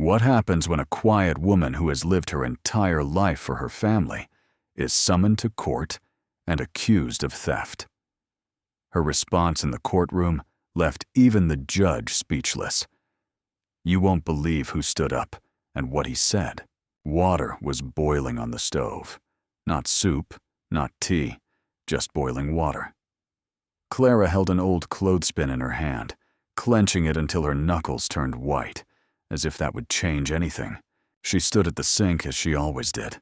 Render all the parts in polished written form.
What happens when a quiet woman who has lived her entire life for her family is summoned to court and accused of theft? Her response in the courtroom left even the judge speechless. You won't believe who stood up and what he said. Water was boiling on the stove. Not soup, not tea, just boiling water. Clara held an old clothespin in her hand, clenching it until her knuckles turned white, as if that would change anything. She stood at the sink as she always did,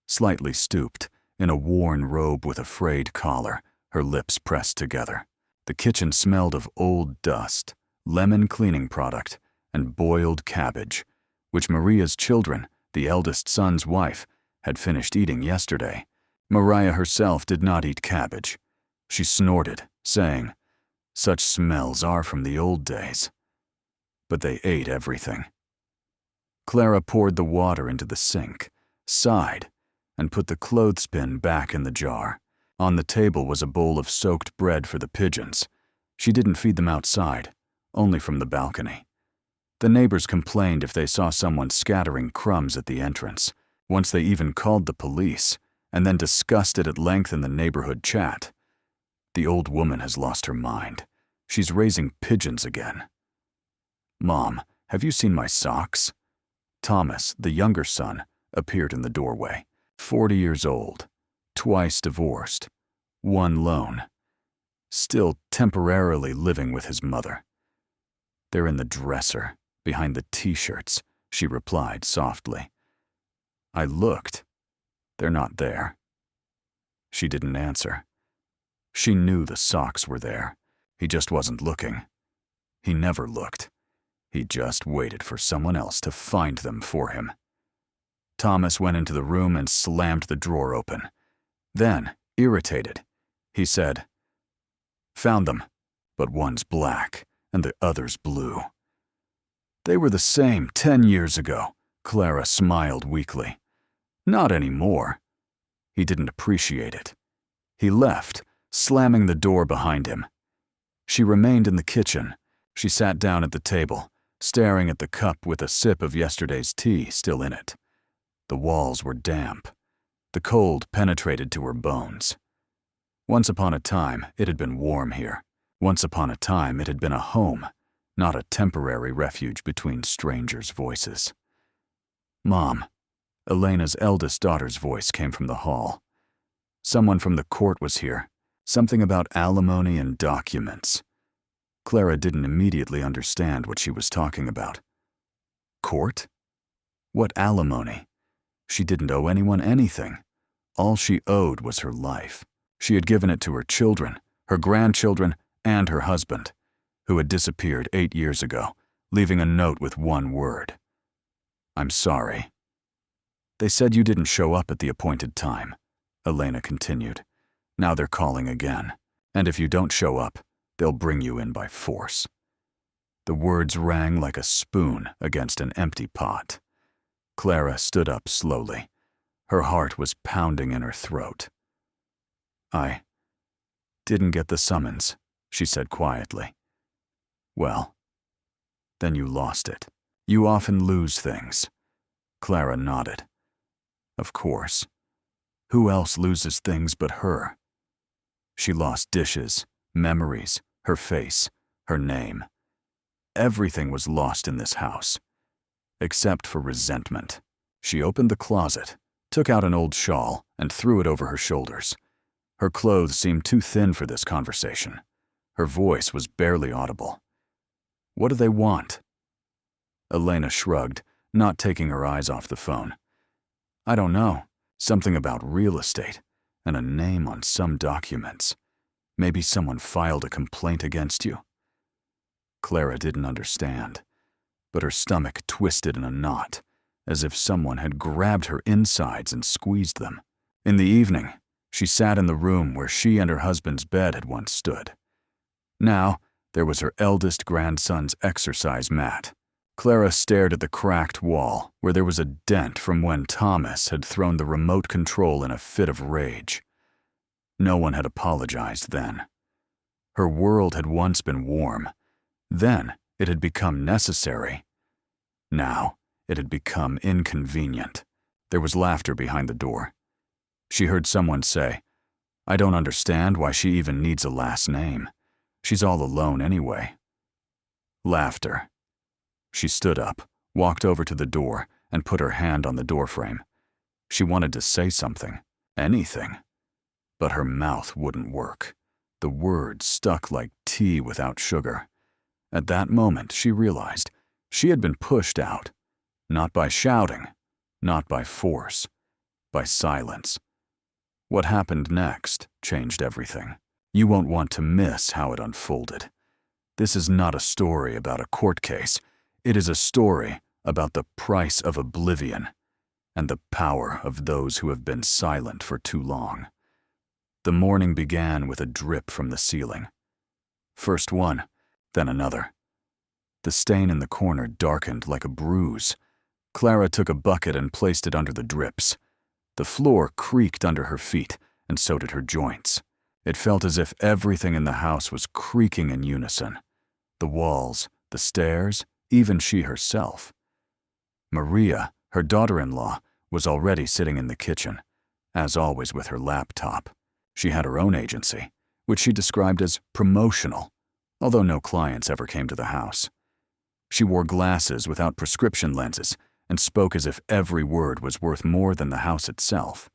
slightly stooped, in a worn robe with a frayed collar, her lips pressed together. The kitchen smelled of old dust, lemon cleaning product, and boiled cabbage, which Maria's children, the eldest son's wife, had finished eating yesterday. Maria herself did not eat cabbage. She snorted, saying, "Such smells are from the old days." But they ate everything. Clara poured the water into the sink, sighed, and put the clothespin back in the jar. On the table was a bowl of soaked bread for the pigeons. She didn't feed them outside, only from the balcony. The neighbors complained if they saw someone scattering crumbs at the entrance. Once they even called the police, and then discussed it at length in the neighborhood chat. The old woman has lost her mind. She's raising pigeons again. "Mom, have you seen my socks?" Thomas, the younger son, appeared in the doorway. 40 years old, twice divorced, one lone, still temporarily living with his mother. "They're in the dresser, behind the t-shirts," she replied softly. I looked. "They're not there." She didn't answer. She knew the socks were there. He just wasn't looking. He never looked. He just waited for someone else to find them for him. Thomas went into the room and slammed the drawer open. Then, irritated, he said, "Found them, but one's black and the other's blue." "They were the same 10 years ago," Clara smiled weakly. "Not anymore." He didn't appreciate it. He left, slamming the door behind him. She remained in the kitchen. She sat down at the table, staring at the cup with a sip of yesterday's tea still in it. The walls were damp. The cold penetrated to her bones. Once upon a time, it had been warm here. Once upon a time, it had been a home, not a temporary refuge between strangers' voices. "Mom," Elena's eldest daughter's voice came from the hall. "Someone from the court was here. Something about alimony and documents." Clara didn't immediately understand what she was talking about. Court? What alimony? She didn't owe anyone anything. All she owed was her life. She had given it to her children, her grandchildren, and her husband, who had disappeared 8 years ago, leaving a note with one word: "I'm sorry." "They said you didn't show up at the appointed time," Elena continued. "Now they're calling again. And if you don't show up, they'll bring you in by force." The words rang like a spoon against an empty pot. Clara stood up slowly. Her heart was pounding in her throat. "I didn't get the summons," she said quietly. "Well, then you lost it. You often lose things." Clara nodded. "Of course. Who else loses things but her?" She lost dishes, memories, her face, her name. Everything was lost in this house, except for resentment. She opened the closet, took out an old shawl, and threw it over her shoulders. Her clothes seemed too thin for this conversation. Her voice was barely audible. "What do they want?" Elena shrugged, not taking her eyes off the phone. "I don't know. Something about real estate, and a name on some documents. Maybe someone filed a complaint against you." Clara didn't understand, but her stomach twisted in a knot, as if someone had grabbed her insides and squeezed them. In the evening, she sat in the room where she and her husband's bed had once stood. Now, there was her eldest grandson's exercise mat. Clara stared at the cracked wall, where there was a dent from when Thomas had thrown the remote control in a fit of rage. No one had apologized then. Her world had once been warm. Then it had become necessary. Now It had become inconvenient. There was laughter behind the door. She heard someone say, "I don't understand why she even needs a last name. She's all alone anyway." Laughter. She stood up, walked over to the door, and put her hand on the doorframe. She wanted to say something, anything, but her mouth wouldn't work. The words stuck like tea without sugar. At that moment, she realized she had been pushed out, not by shouting, not by force, by silence. What happened next changed everything. You won't want to miss how it unfolded. This is not a story about a court case. It is a story about the price of oblivion and the power of those who have been silent for too long. The morning began with a drip from the ceiling. First one, then another. The stain in the corner darkened like a bruise. Clara took a bucket and placed it under the drips. The floor creaked under her feet, and so did her joints. It felt as if everything in the house was creaking in unison. The walls, the stairs, even she herself. Maria, her daughter-in-law, was already sitting in the kitchen, as always with her laptop. She had her own agency, which she described as promotional, although no clients ever came to the house. She wore glasses without prescription lenses and spoke as if every word was worth more than the house itself.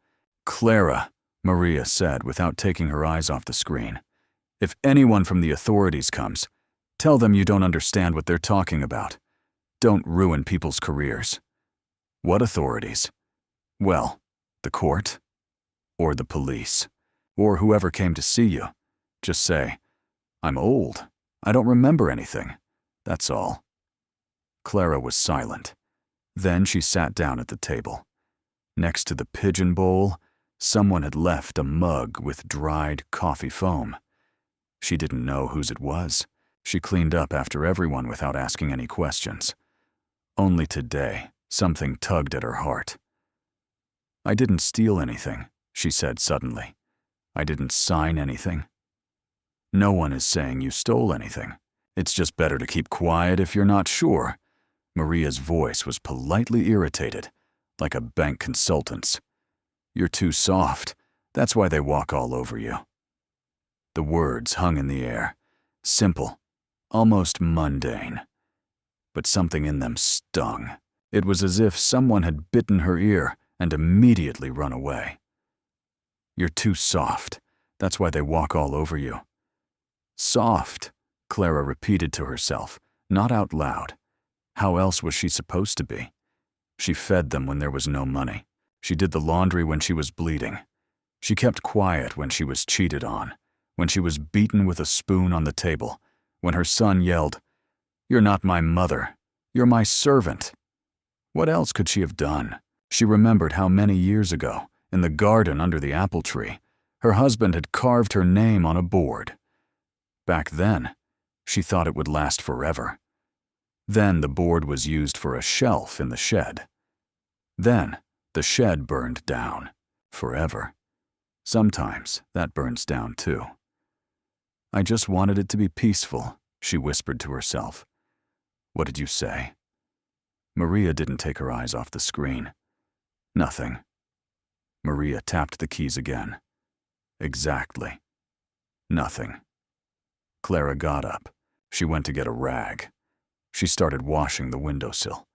"Clara," Maria said without taking her eyes off the screen, "if anyone from the authorities comes, tell them you don't understand what they're talking about. Don't ruin people's careers." "What authorities?" "Well, the court, or the police, or whoever came to see you. Just say, 'I'm old. I don't remember anything.' That's all." Clara was silent. Then she sat down at the table. Next to the pigeon bowl, someone had left a mug with dried coffee foam. She didn't know whose it was. She cleaned up after everyone without asking any questions. Only today, something tugged at her heart. "I didn't steal anything," she said suddenly. "I didn't sign anything." "No one is saying you stole anything. It's just better to keep quiet if you're not sure." Maria's voice was politely irritated, like a bank consultant's. "You're too soft. That's why they walk all over you." The words hung in the air, simple, almost mundane. But something in them stung. It was as if someone had bitten her ear and immediately run away. "You're too soft. That's why they walk all over you." Soft, Clara repeated to herself, not out loud. How else was she supposed to be? She fed them when there was no money. She did the laundry when she was bleeding. She kept quiet when she was cheated on, when she was beaten with a spoon on the table, when her son yelled, "You're not my mother. You're my servant." What else could she have done? She remembered how many years ago, in the garden under the apple tree, her husband had carved her name on a board. Back then, she thought it would last forever. Then the board was used for a shelf in the shed. Then the shed burned down, forever. Sometimes that burns down too. "I just wanted it to be peaceful," she whispered to herself. "What did you say?" Maria didn't take her eyes off the screen. "Nothing." Maria tapped the keys again. "Exactly. Nothing." Clara got up. She went to get a rag. She started washing the windowsill.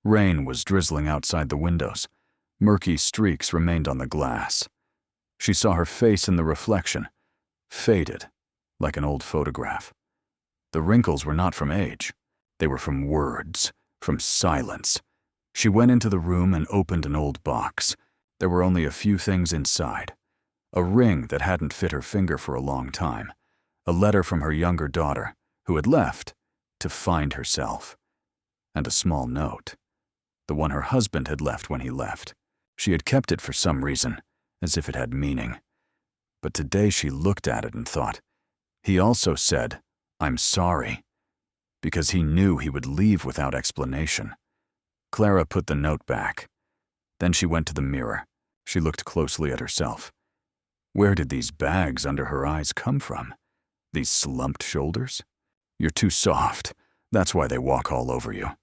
Rain was drizzling outside the windows. Murky streaks remained on the glass. She saw her face in the reflection, faded, like an old photograph. The wrinkles were not from age. They were from words, from silence. She went into the room and opened an old box. There were only a few things inside. A ring that hadn't fit her finger for a long time. A letter from her younger daughter, who had left to find herself. And a small note. The one her husband had left when he left. She had kept it for some reason, as if it had meaning. But today she looked at it and thought, he also said, "I'm sorry," because he knew he would leave without explanation. Clara put the note back. Then she went to the mirror. She looked closely at herself. Where did these bags under her eyes come from? These slumped shoulders? "You're too soft. That's why they walk all over you."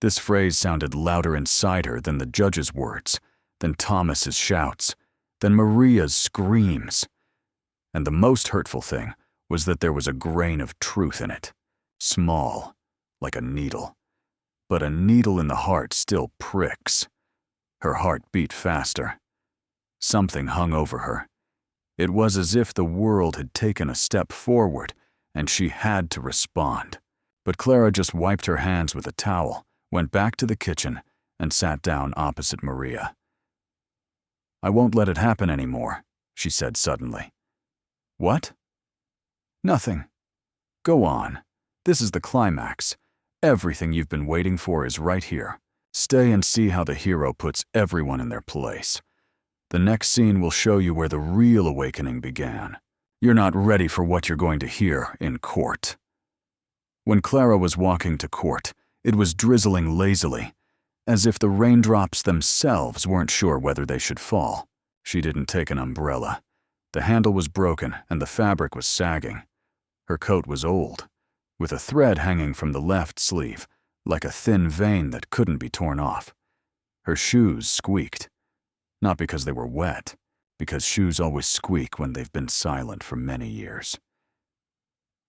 This phrase sounded louder inside her than the judge's words, than Thomas's shouts, than Maria's screams. And the most hurtful thing was that there was a grain of truth in it, small, like a needle. But a needle in the heart still pricks. Her heart beat faster. Something hung over her. It was as if the world had taken a step forward, and she had to respond. But Clara just wiped her hands with a towel, went back to the kitchen, and sat down opposite Maria. "I won't let it happen anymore," she said suddenly. "What?" "Nothing. Go on. This is the climax. Everything you've been waiting for is right here. Stay and see how the hero puts everyone in their place. The next scene will show you where the real awakening began. You're not ready for what you're going to hear in court." When Clara was walking to court, it was drizzling lazily, as if the raindrops themselves weren't sure whether they should fall. She didn't take an umbrella. The handle was broken and the fabric was sagging. Her coat was old, with a thread hanging from the left sleeve, like a thin vein that couldn't be torn off. Her shoes squeaked, not because they were wet, because shoes always squeak when they've been silent for many years.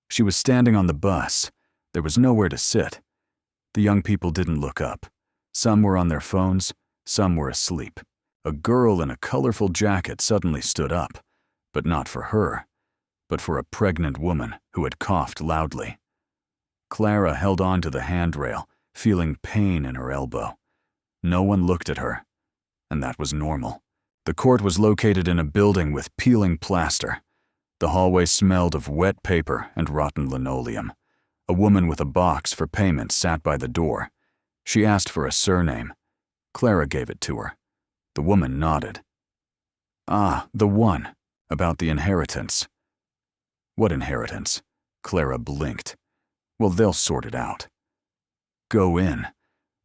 She was standing on the bus. There was nowhere to sit. The young people didn't look up. Some were on their phones, some were asleep. A girl in a colorful jacket suddenly stood up, but not for her, but for a pregnant woman who had coughed loudly. Clara held on to the handrail, feeling pain in her elbow. No one looked at her, and that was normal. The court was located in a building with peeling plaster. The hallway smelled of wet paper and rotten linoleum. A woman with a box for payment sat by the door. She asked for a surname. Clara gave it to her. The woman nodded. "Ah, the one. About the inheritance." "What inheritance?" Clara blinked. "Well, they'll sort it out." "Go in.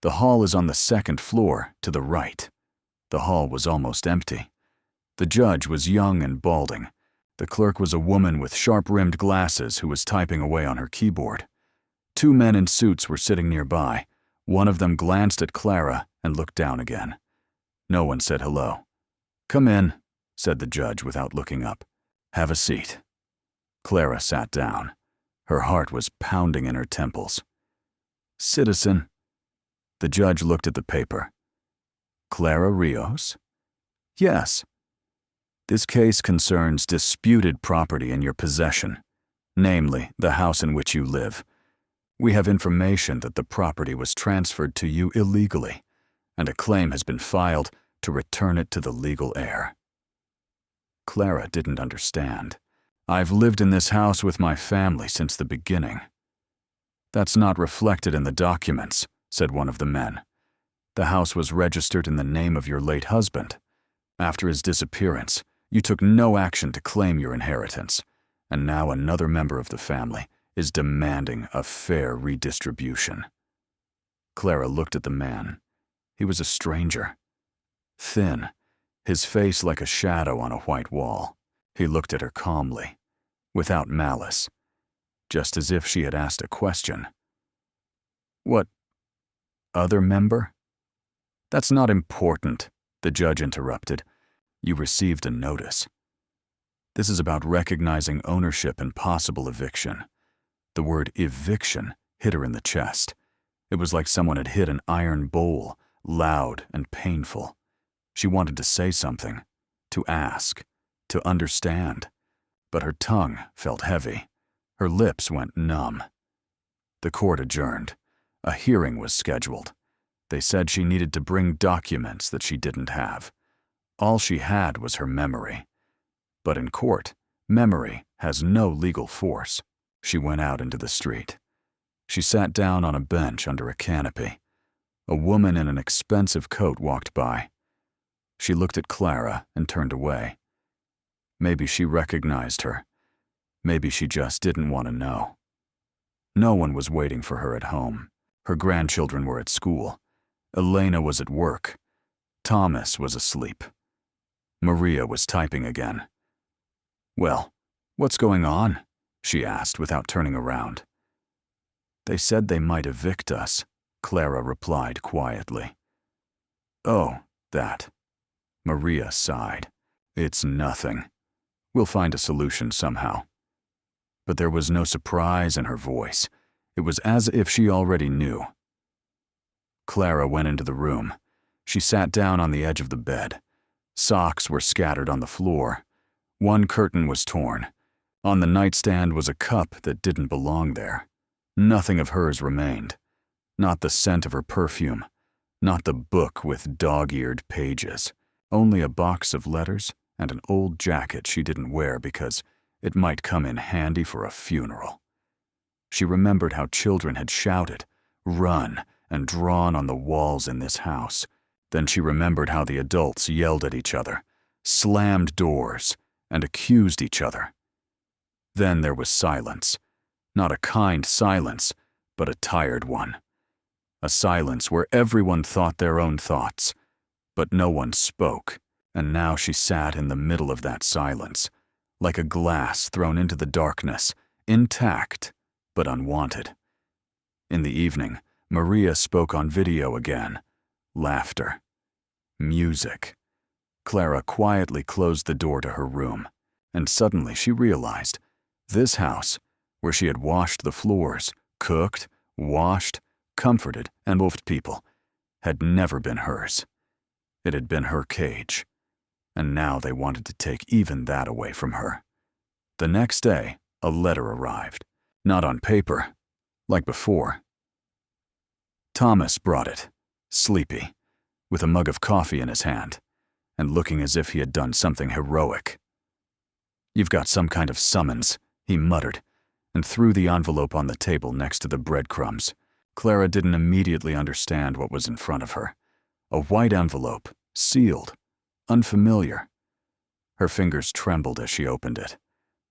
The hall is on the second floor, to the right." The hall was almost empty. The judge was young and balding. The clerk was a woman with sharp-rimmed glasses who was typing away on her keyboard. Two men in suits were sitting nearby. One of them glanced at Clara and looked down again. No one said hello. "Come in," said the judge without looking up. "Have a seat." Clara sat down. Her heart was pounding in her temples. "Citizen." The judge looked at the paper. "Clara Rios?" "Yes." "This case concerns disputed property in your possession, namely, the house in which you live. We have information that the property was transferred to you illegally, and a claim has been filed to return it to the legal heir." Clara didn't understand. "I've lived in this house with my family since the beginning." "That's not reflected in the documents," said one of the men. "The house was registered in the name of your late husband. After his disappearance, you took no action to claim your inheritance, and now another member of the family is demanding a fair redistribution." Clara looked at the man. He was a stranger. Thin, his face like a shadow on a white wall. He looked at her calmly, without malice, just as if she had asked a question. "What other member?" "That's not important," the judge interrupted. "You received a notice. This is about recognizing ownership and possible eviction." The word eviction hit her in the chest. It was like someone had hit an iron bowl, loud and painful. She wanted to say something, to ask, to understand, but her tongue felt heavy. Her lips went numb. The court adjourned. A hearing was scheduled. They said she needed to bring documents that she didn't have. All she had was her memory. But in court, memory has no legal force. She went out into the street. She sat down on a bench under a canopy. A woman in an expensive coat walked by. She looked at Clara and turned away. Maybe she recognized her. Maybe she just didn't want to know. No one was waiting for her at home. Her grandchildren were at school. Elena was at work. Thomas was asleep. Maria was typing again. "Well, what's going on?" she asked without turning around. "They said they might evict us," Clara replied quietly. "Oh, that." Maria sighed. "It's nothing. We'll find a solution somehow." But there was no surprise in her voice. It was as if she already knew. Clara went into the room. She sat down on the edge of the bed. Socks were scattered on the floor. One curtain was torn. On the nightstand was a cup that didn't belong there. Nothing of hers remained. Not the scent of her perfume. Not the book with dog-eared pages. Only a box of letters and an old jacket she didn't wear because it might come in handy for a funeral. She remembered how children had shouted, run, and drawn on the walls in this house. Then she remembered how the adults yelled at each other, slammed doors, and accused each other. Then there was silence. Not a kind silence, but a tired one. A silence where everyone thought their own thoughts, but no one spoke, and now she sat in the middle of that silence, like a glass thrown into the darkness, intact, but unwanted. In the evening, Maria spoke on video again. Laughter. Music. Clara quietly closed the door to her room, and suddenly she realized this house, where she had washed the floors, cooked, washed, comforted, and moved people, had never been hers. It had been her cage, and now they wanted to take even that away from her. The next day, a letter arrived, not on paper, like before. Thomas brought it, sleepy, with a mug of coffee in his hand, and looking as if he had done something heroic. "You've got some kind of summons," he muttered, and threw the envelope on the table next to the breadcrumbs. Clara didn't immediately understand what was in front of her. A white envelope, sealed, unfamiliar. Her fingers trembled as she opened it.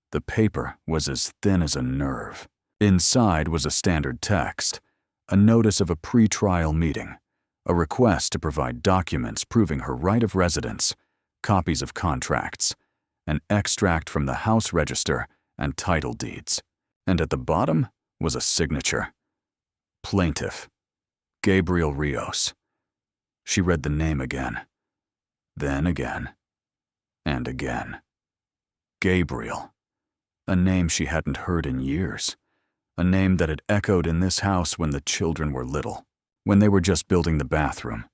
The paper was as thin as a nerve. Inside was a standard text, a notice of a pre-trial meeting, a request to provide documents proving her right of residence, copies of contracts, an extract from the house register and title deeds. And at the bottom was a signature. Plaintiff, Gabriel Rios. She read the name again, then again, and again. Gabriel, a name she hadn't heard in years, a name that had echoed in this house when the children were little, when they were just building the bathroom,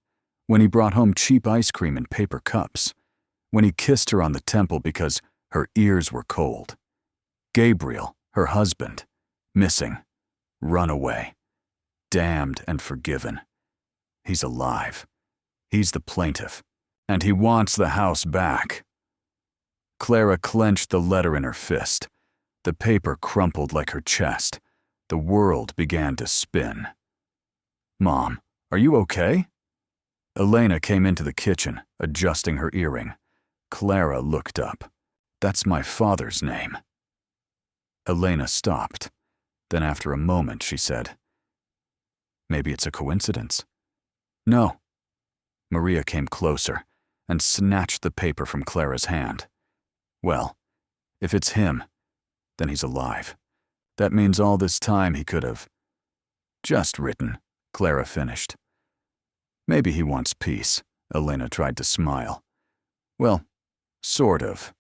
when he brought home cheap ice cream in paper cups, when he kissed her on the temple because her ears were cold. Gabriel, her husband, missing, run away, damned and forgiven. He's alive. He's the plaintiff, and he wants the house back. Clara clenched the letter in her fist. The paper crumpled like her chest. The world began to spin. "Mom, are you okay?" Elena came into the kitchen, adjusting her earring. Clara looked up. "That's my father's name." Elena stopped. Then after a moment she said, "Maybe it's a coincidence." "No." Maria came closer and snatched the paper from Clara's hand. "Well, if it's him, then he's alive. That means all this time he could have just written," Clara finished. "Maybe he wants peace," Elena tried to smile. "Well, sort of.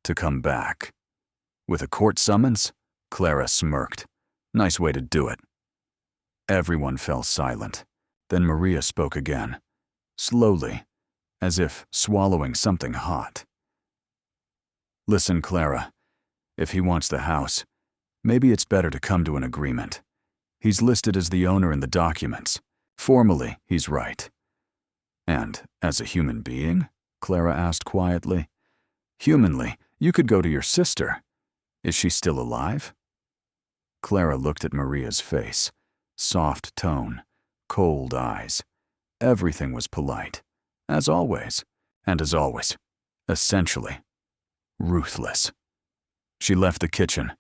To come back." "With a court summons?" Clara smirked. "Nice way to do it." Everyone fell silent. Then Maria spoke again, slowly, as if swallowing something hot. "Listen, Clara, if he wants the house, maybe it's better to come to an agreement. He's listed as the owner in the documents. Formally, he's right." "And as a human being?" Clara asked quietly. "Humanly, you could go to your sister. Is she still alive?" Clara looked at Maria's face. Soft tone, cold eyes. Everything was polite, as always, and as always, essentially, ruthless. She left the kitchen,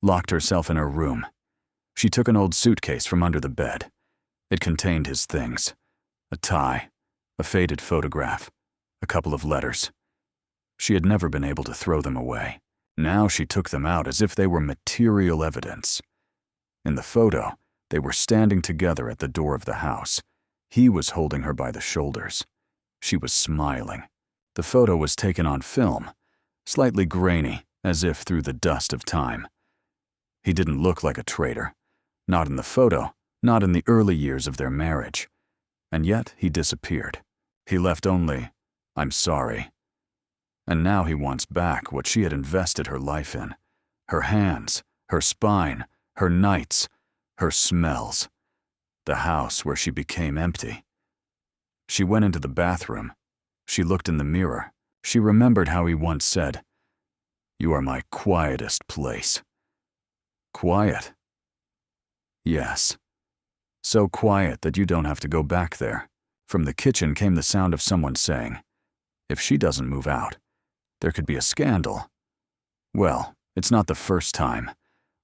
locked herself in her room. She took an old suitcase from under the bed. It contained his things: a tie, a faded photograph, a couple of letters. She had never been able to throw them away. Now she took them out as if they were material evidence. In the photo, They were standing together at the door of the house. He was holding her by the shoulders. She was smiling. The photo was taken on film, slightly grainy, as if through the dust of time. He didn't look like a traitor. Not in the photo, not in the early years of their marriage. And yet he disappeared. He left only, "I'm sorry." And now he wants back what she had invested her life in. Her hands, her spine, her nights, her smells. The house where she became empty. She went into the bathroom. She looked in the mirror. She remembered how he once said, "You are my quietest place." Quiet? Yes. So quiet that you don't have to go back there. From the kitchen came the sound of someone saying, "If she doesn't move out, there could be a scandal." Well, it's not the first time.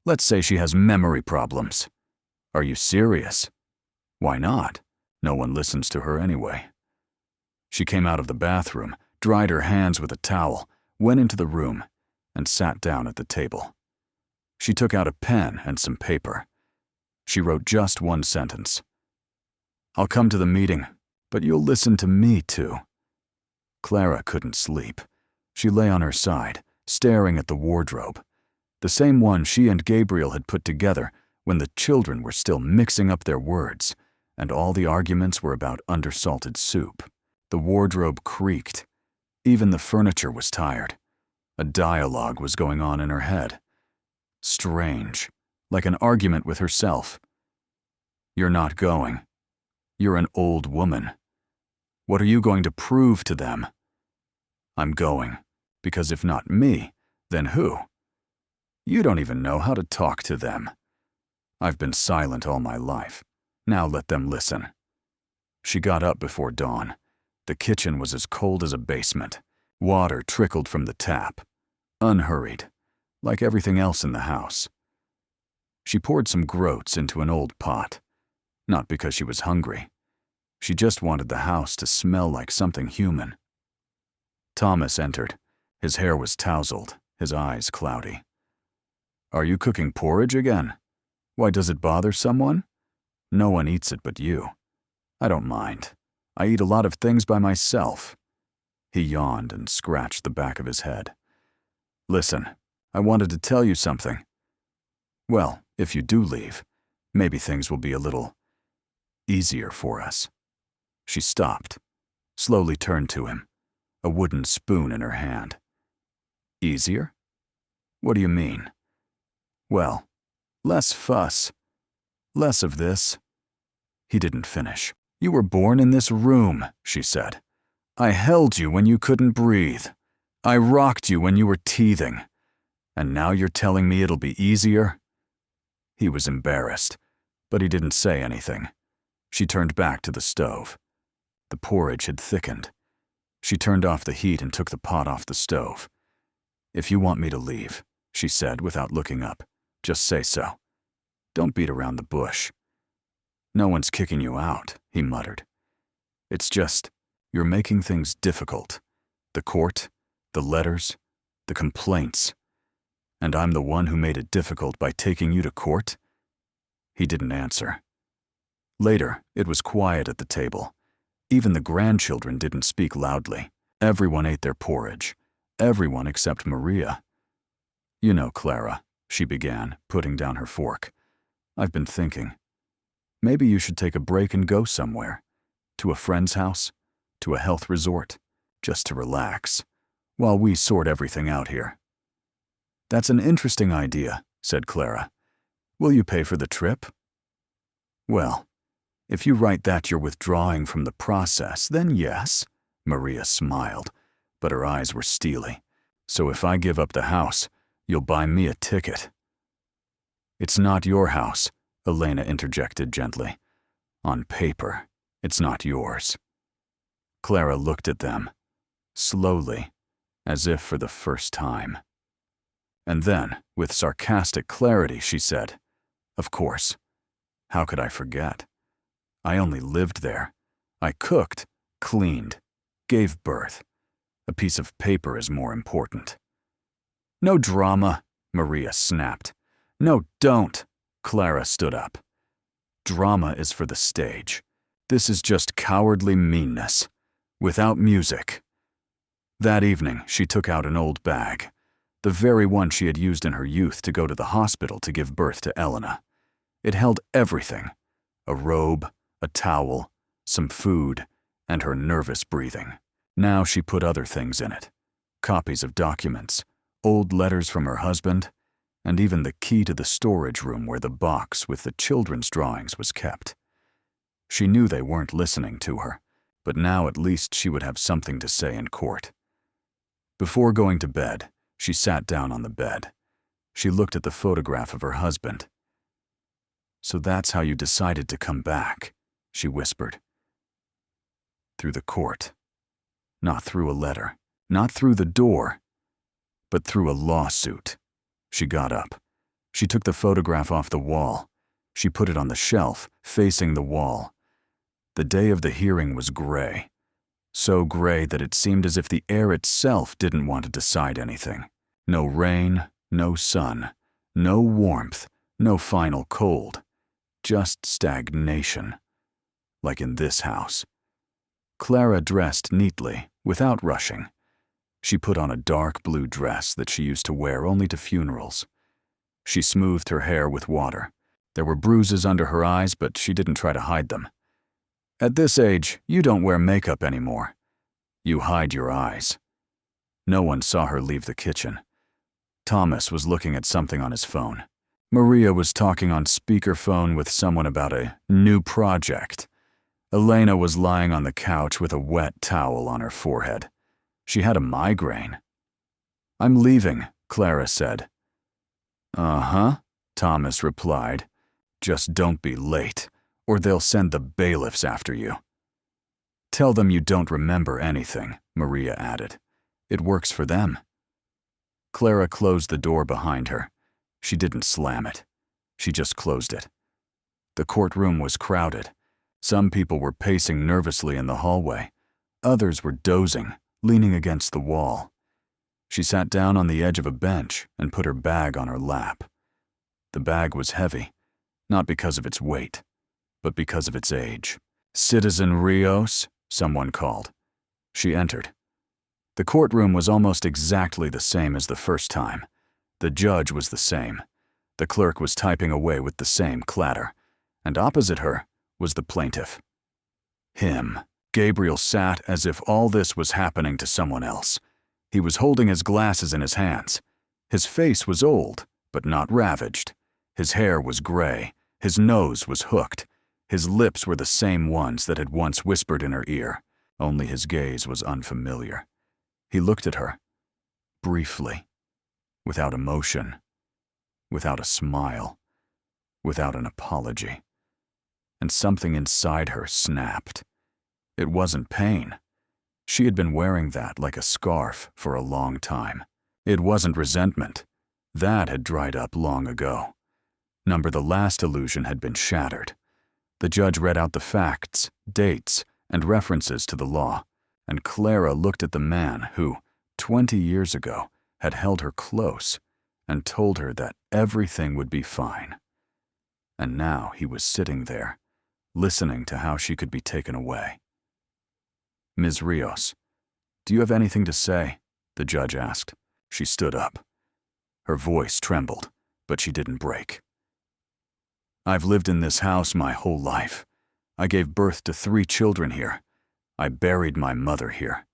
Let's say she has memory problems. Are you serious? Why not? No one listens to her anyway. She came out of the bathroom, dried her hands with a towel, went into the room, and sat down at the table. She took out a pen and some paper. She wrote just one sentence. "I'll come to the meeting, but you'll listen to me too." Clara couldn't sleep. She lay on her side, staring at the wardrobe, the same one she and Gabriel had put together when the children were still mixing up their words, and all the arguments were about undersalted soup. The wardrobe creaked. Even the furniture was tired. A dialogue was going on in her head. Strange, like an argument with herself. "You're not going. You're an old woman. What are you going to prove to them?" "I'm going, because if not me, then who? You don't even know how to talk to them. I've been silent all my life. Now let them listen." She got up before dawn. The kitchen was as cold as a basement. Water trickled from the tap. Unhurried, like everything else in the house. She poured some groats into an old pot. Not because she was hungry. She just wanted the house to smell like something human. Thomas entered. His hair was tousled, his eyes cloudy. "Are you cooking porridge again? Why, does it bother someone? No one eats it but you. I don't mind. I eat a lot of things by myself." He yawned and scratched the back of his head. "Listen, I wanted to tell you something. Well, if you do leave, maybe things will be a little easier for us." She stopped, slowly turned to him, a wooden spoon in her hand. "Easier? What do you mean?" "Well, less fuss. Less of this." He didn't finish. "You were born in this room," she said. "I held you when you couldn't breathe. I rocked you when you were teething. And now you're telling me it'll be easier?" He was embarrassed, but he didn't say anything. She turned back to the stove. The porridge had thickened. She turned off the heat and took the pot off the stove. "If you want me to leave," she said without looking up, "just say so. Don't beat around the bush." "No one's kicking you out," he muttered. "It's just, you're making things difficult. The court, the letters, the complaints. And I'm the one who made it difficult by taking you to court?" He didn't answer. Later, it was quiet at the table. Even the grandchildren didn't speak loudly. Everyone ate their porridge. Everyone except Maria. "You know, Clara," she began, putting down her fork. "I've been thinking. Maybe you should take a break and go somewhere. To a friend's house, to a health resort, just to relax, while we sort everything out here." "That's an interesting idea," said Clara. "Will you pay for the trip?" "Well, if you write that you're withdrawing from the process, then yes," Maria smiled, but her eyes were steely. "So if I give up the house, you'll buy me a ticket." "It's not your house," Elena interjected gently. "On paper, it's not yours." Clara looked at them, slowly, as if for the first time. And then, with sarcastic clarity, she said, "Of course. How could I forget? I only lived there. I cooked, cleaned, gave birth. A piece of paper is more important." "No drama," Maria snapped. "No, don't." Clara stood up. Drama is for the stage. This is just cowardly meanness, without music. That evening, she took out an old bag, the very one she had used in her youth to go to the hospital to give birth to Elena. It held everything: a robe, a towel, some food, and her nervous breathing. Now she put other things in it: copies of documents, old letters from her husband, and even the key to the storage room where the box with the children's drawings was kept. She knew they weren't listening to her, but now at least she would have something to say in court. Before going to bed, she sat down on the bed. She looked at the photograph of her husband. "So that's how you decided to come back," she whispered. Through the court. Not through a letter. Not through the door. But through a lawsuit. She got up. She took the photograph off the wall. She put it on the shelf, facing the wall. The day of the hearing was gray. So gray that it seemed as if the air itself didn't want to decide anything. No rain, no sun, no warmth, no final cold. Just stagnation. Like in this house. Clara dressed neatly, without rushing. She put on a dark blue dress that she used to wear only to funerals. She smoothed her hair with water. There were bruises under her eyes, but she didn't try to hide them. At this age, you don't wear makeup anymore. You hide your eyes. No one saw her leave the kitchen. Thomas was looking at something on his phone. Maria was talking on speakerphone with someone about a new project. Elena was lying on the couch with a wet towel on her forehead. She had a migraine. "I'm leaving," Clara said. "Uh-huh," Thomas replied. "Just don't be late, or they'll send the bailiffs after you." "Tell them you don't remember anything," Maria added. "It works for them." Clara closed the door behind her. She didn't slam it. She just closed it. The courtroom was crowded. Some people were pacing nervously in the hallway. Others were dozing, leaning against the wall. She sat down on the edge of a bench and put her bag on her lap. The bag was heavy, not because of its weight, but because of its age. "Citizen Rios," someone called. She entered. The courtroom was almost exactly the same as the first time. The judge was the same. The clerk was typing away with the same clatter. And opposite her was the plaintiff. Him. Gabriel sat as if all this was happening to someone else. He was holding his glasses in his hands. His face was old, but not ravaged. His hair was gray. His nose was hooked. His lips were the same ones that had once whispered in her ear, only his gaze was unfamiliar. He looked at her, briefly, without emotion, without a smile, without an apology. And something inside her snapped. It wasn't pain. She had been wearing that like a scarf for a long time. It wasn't resentment. That had dried up long ago. The last illusion had been shattered. The judge read out the facts, dates, and references to the law, and Clara looked at the man who, 20 years ago, had held her close and told her that everything would be fine. And now he was sitting there, listening to how she could be taken away. "Ms. Rios, do you have anything to say?" the judge asked. She stood up. Her voice trembled, but she didn't break. "I've lived in this house my whole life. I gave birth to 3 children here. I buried my mother here.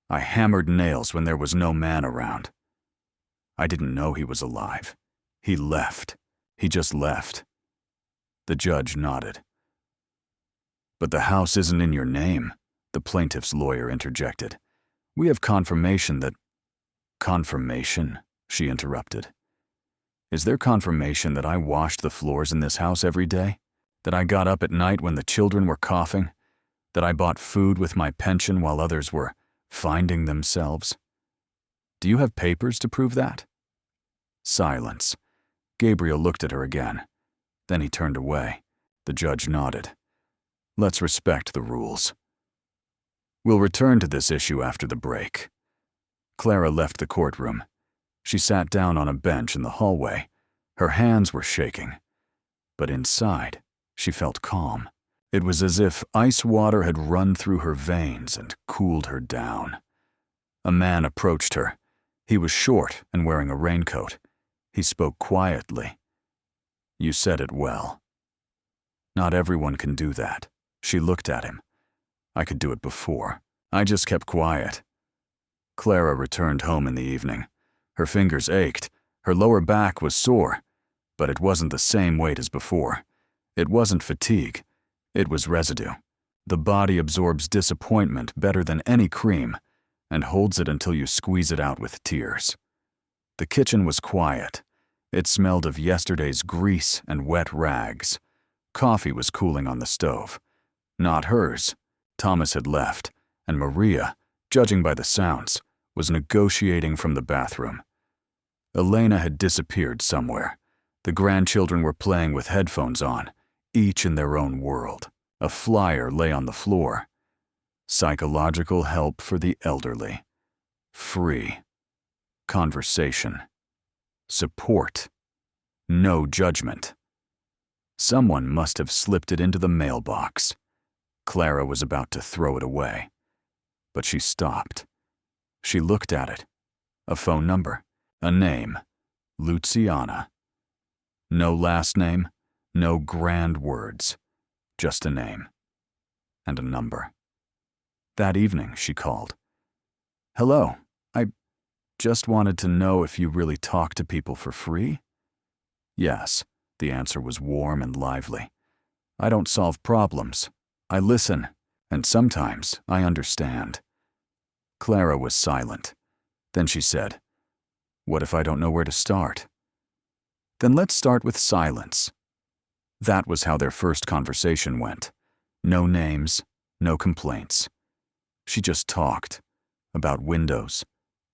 I hammered nails when there was no man around. I didn't know he was alive. He left. He just left." The judge nodded. "But the house isn't in your name," the plaintiff's lawyer interjected. "We have confirmation that—" "Confirmation?" she interrupted. "Is there confirmation that I washed the floors in this house every day? That I got up at night when the children were coughing? That I bought food with my pension while others were finding themselves? Do you have papers to prove that?" Silence. Gabriel looked at her again. Then he turned away. The judge nodded. "Let's respect the rules. We'll return to this issue after the break." Clara left the courtroom. She sat down on a bench in the hallway. Her hands were shaking. But inside, she felt calm. It was as if ice water had run through her veins and cooled her down. A man approached her. He was short and wearing a raincoat. He spoke quietly. "You said it well." "Not everyone can do that." She looked at him. "I could do it before. I just kept quiet." Clara returned home in the evening. Her fingers ached. Her lower back was sore, but it wasn't the same weight as before. It wasn't fatigue. It was residue. The body absorbs disappointment better than any cream and holds it until you squeeze it out with tears. The kitchen was quiet. It smelled of yesterday's grease and wet rags. Coffee was cooling on the stove. Not hers. Thomas had left, and Maria, judging by the sounds, was negotiating from the bathroom. Elena had disappeared somewhere. The grandchildren were playing with headphones on, each in their own world. A flyer lay on the floor. Psychological help for the elderly. Free. Conversation. Support. No judgment. Someone must have slipped it into the mailbox. Clara was about to throw it away. But she stopped. She looked at it. A phone number. A name. Luciana. No last name. No grand words. Just a name. And a number. That evening, she called. "Hello. I just wanted to know if you really talk to people for free?" "Yes." The answer was warm and lively. "I don't solve problems. I listen, and sometimes I understand." Clara was silent. Then she said, "What if I don't know where to start?" "Then let's start with silence." That was how their first conversation went. No names, no complaints. She just talked. About windows,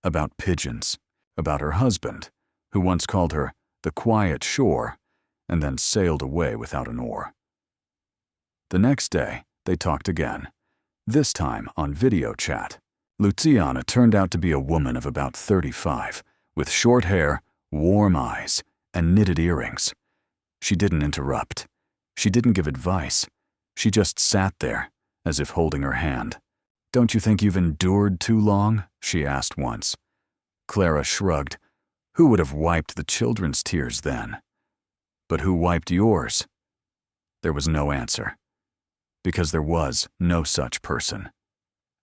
about pigeons, about her husband, who once called her the quiet shore, and then sailed away without an oar. The next day, they talked again, this time on video chat. Luciana turned out to be a woman of about 35, with short hair, warm eyes, and knitted earrings. She didn't interrupt. She didn't give advice. She just sat there, as if holding her hand. "Don't you think you've endured too long?" she asked once. Clara shrugged. Who would have wiped the children's tears then? But who wiped yours? There was no answer. Because there was no such person.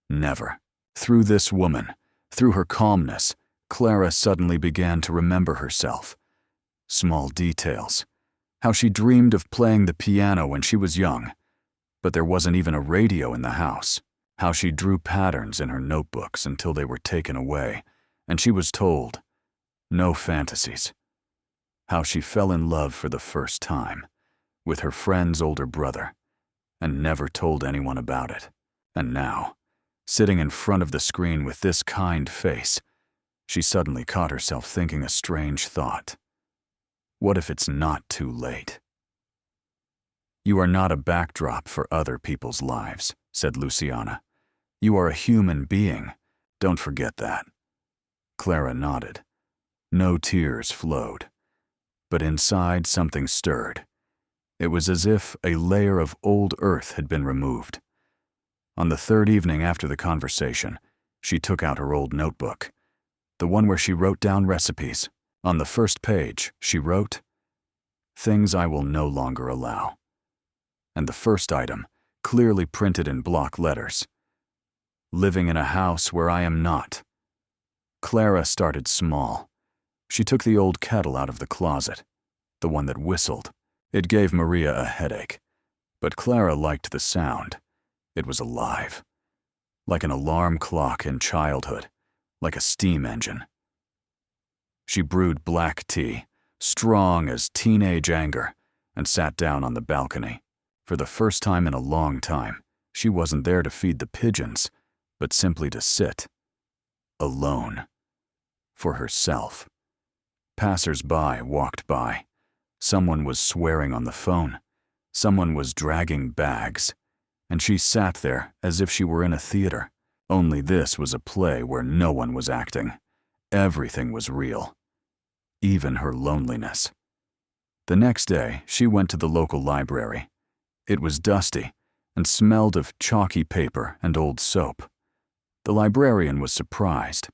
Never. Through this woman, through her calmness, Clara suddenly began to remember herself. Small details. How she dreamed of playing the piano when she was young, but there wasn't even a radio in the house. How she drew patterns in her notebooks until they were taken away, and she was told, "No fantasies." How she fell in love for the first time, with her friend's older brother, and never told anyone about it. And now, sitting in front of the screen with this kind face, she suddenly caught herself thinking a strange thought. What if it's not too late? "You are not a backdrop for other people's lives," said Luciana. "You are a human being. Don't forget that." Clara nodded. No tears flowed. But inside something stirred. It was as if a layer of old earth had been removed. On the third evening after the conversation, she took out her old notebook, the one where she wrote down recipes. On the first page, she wrote, "Things I will no longer allow." And the first item, clearly printed in block letters, "Living in a house where I am not." Clara started small. She took the old kettle out of the closet, the one that whistled. It gave Maria a headache, but Clara liked the sound. It was alive, like an alarm clock in childhood, like a steam engine. She brewed black tea, strong as teenage anger, and sat down on the balcony. For the first time in a long time, she wasn't there to feed the pigeons, but simply to sit. Alone. For herself. Passers-by walked by. Someone was swearing on the phone. Someone was dragging bags. And she sat there as if she were in a theater. Only this was a play where no one was acting. Everything was real. Even her loneliness. The next day, she went to the local library. It was dusty and smelled of chalky paper and old soap. The librarian was surprised.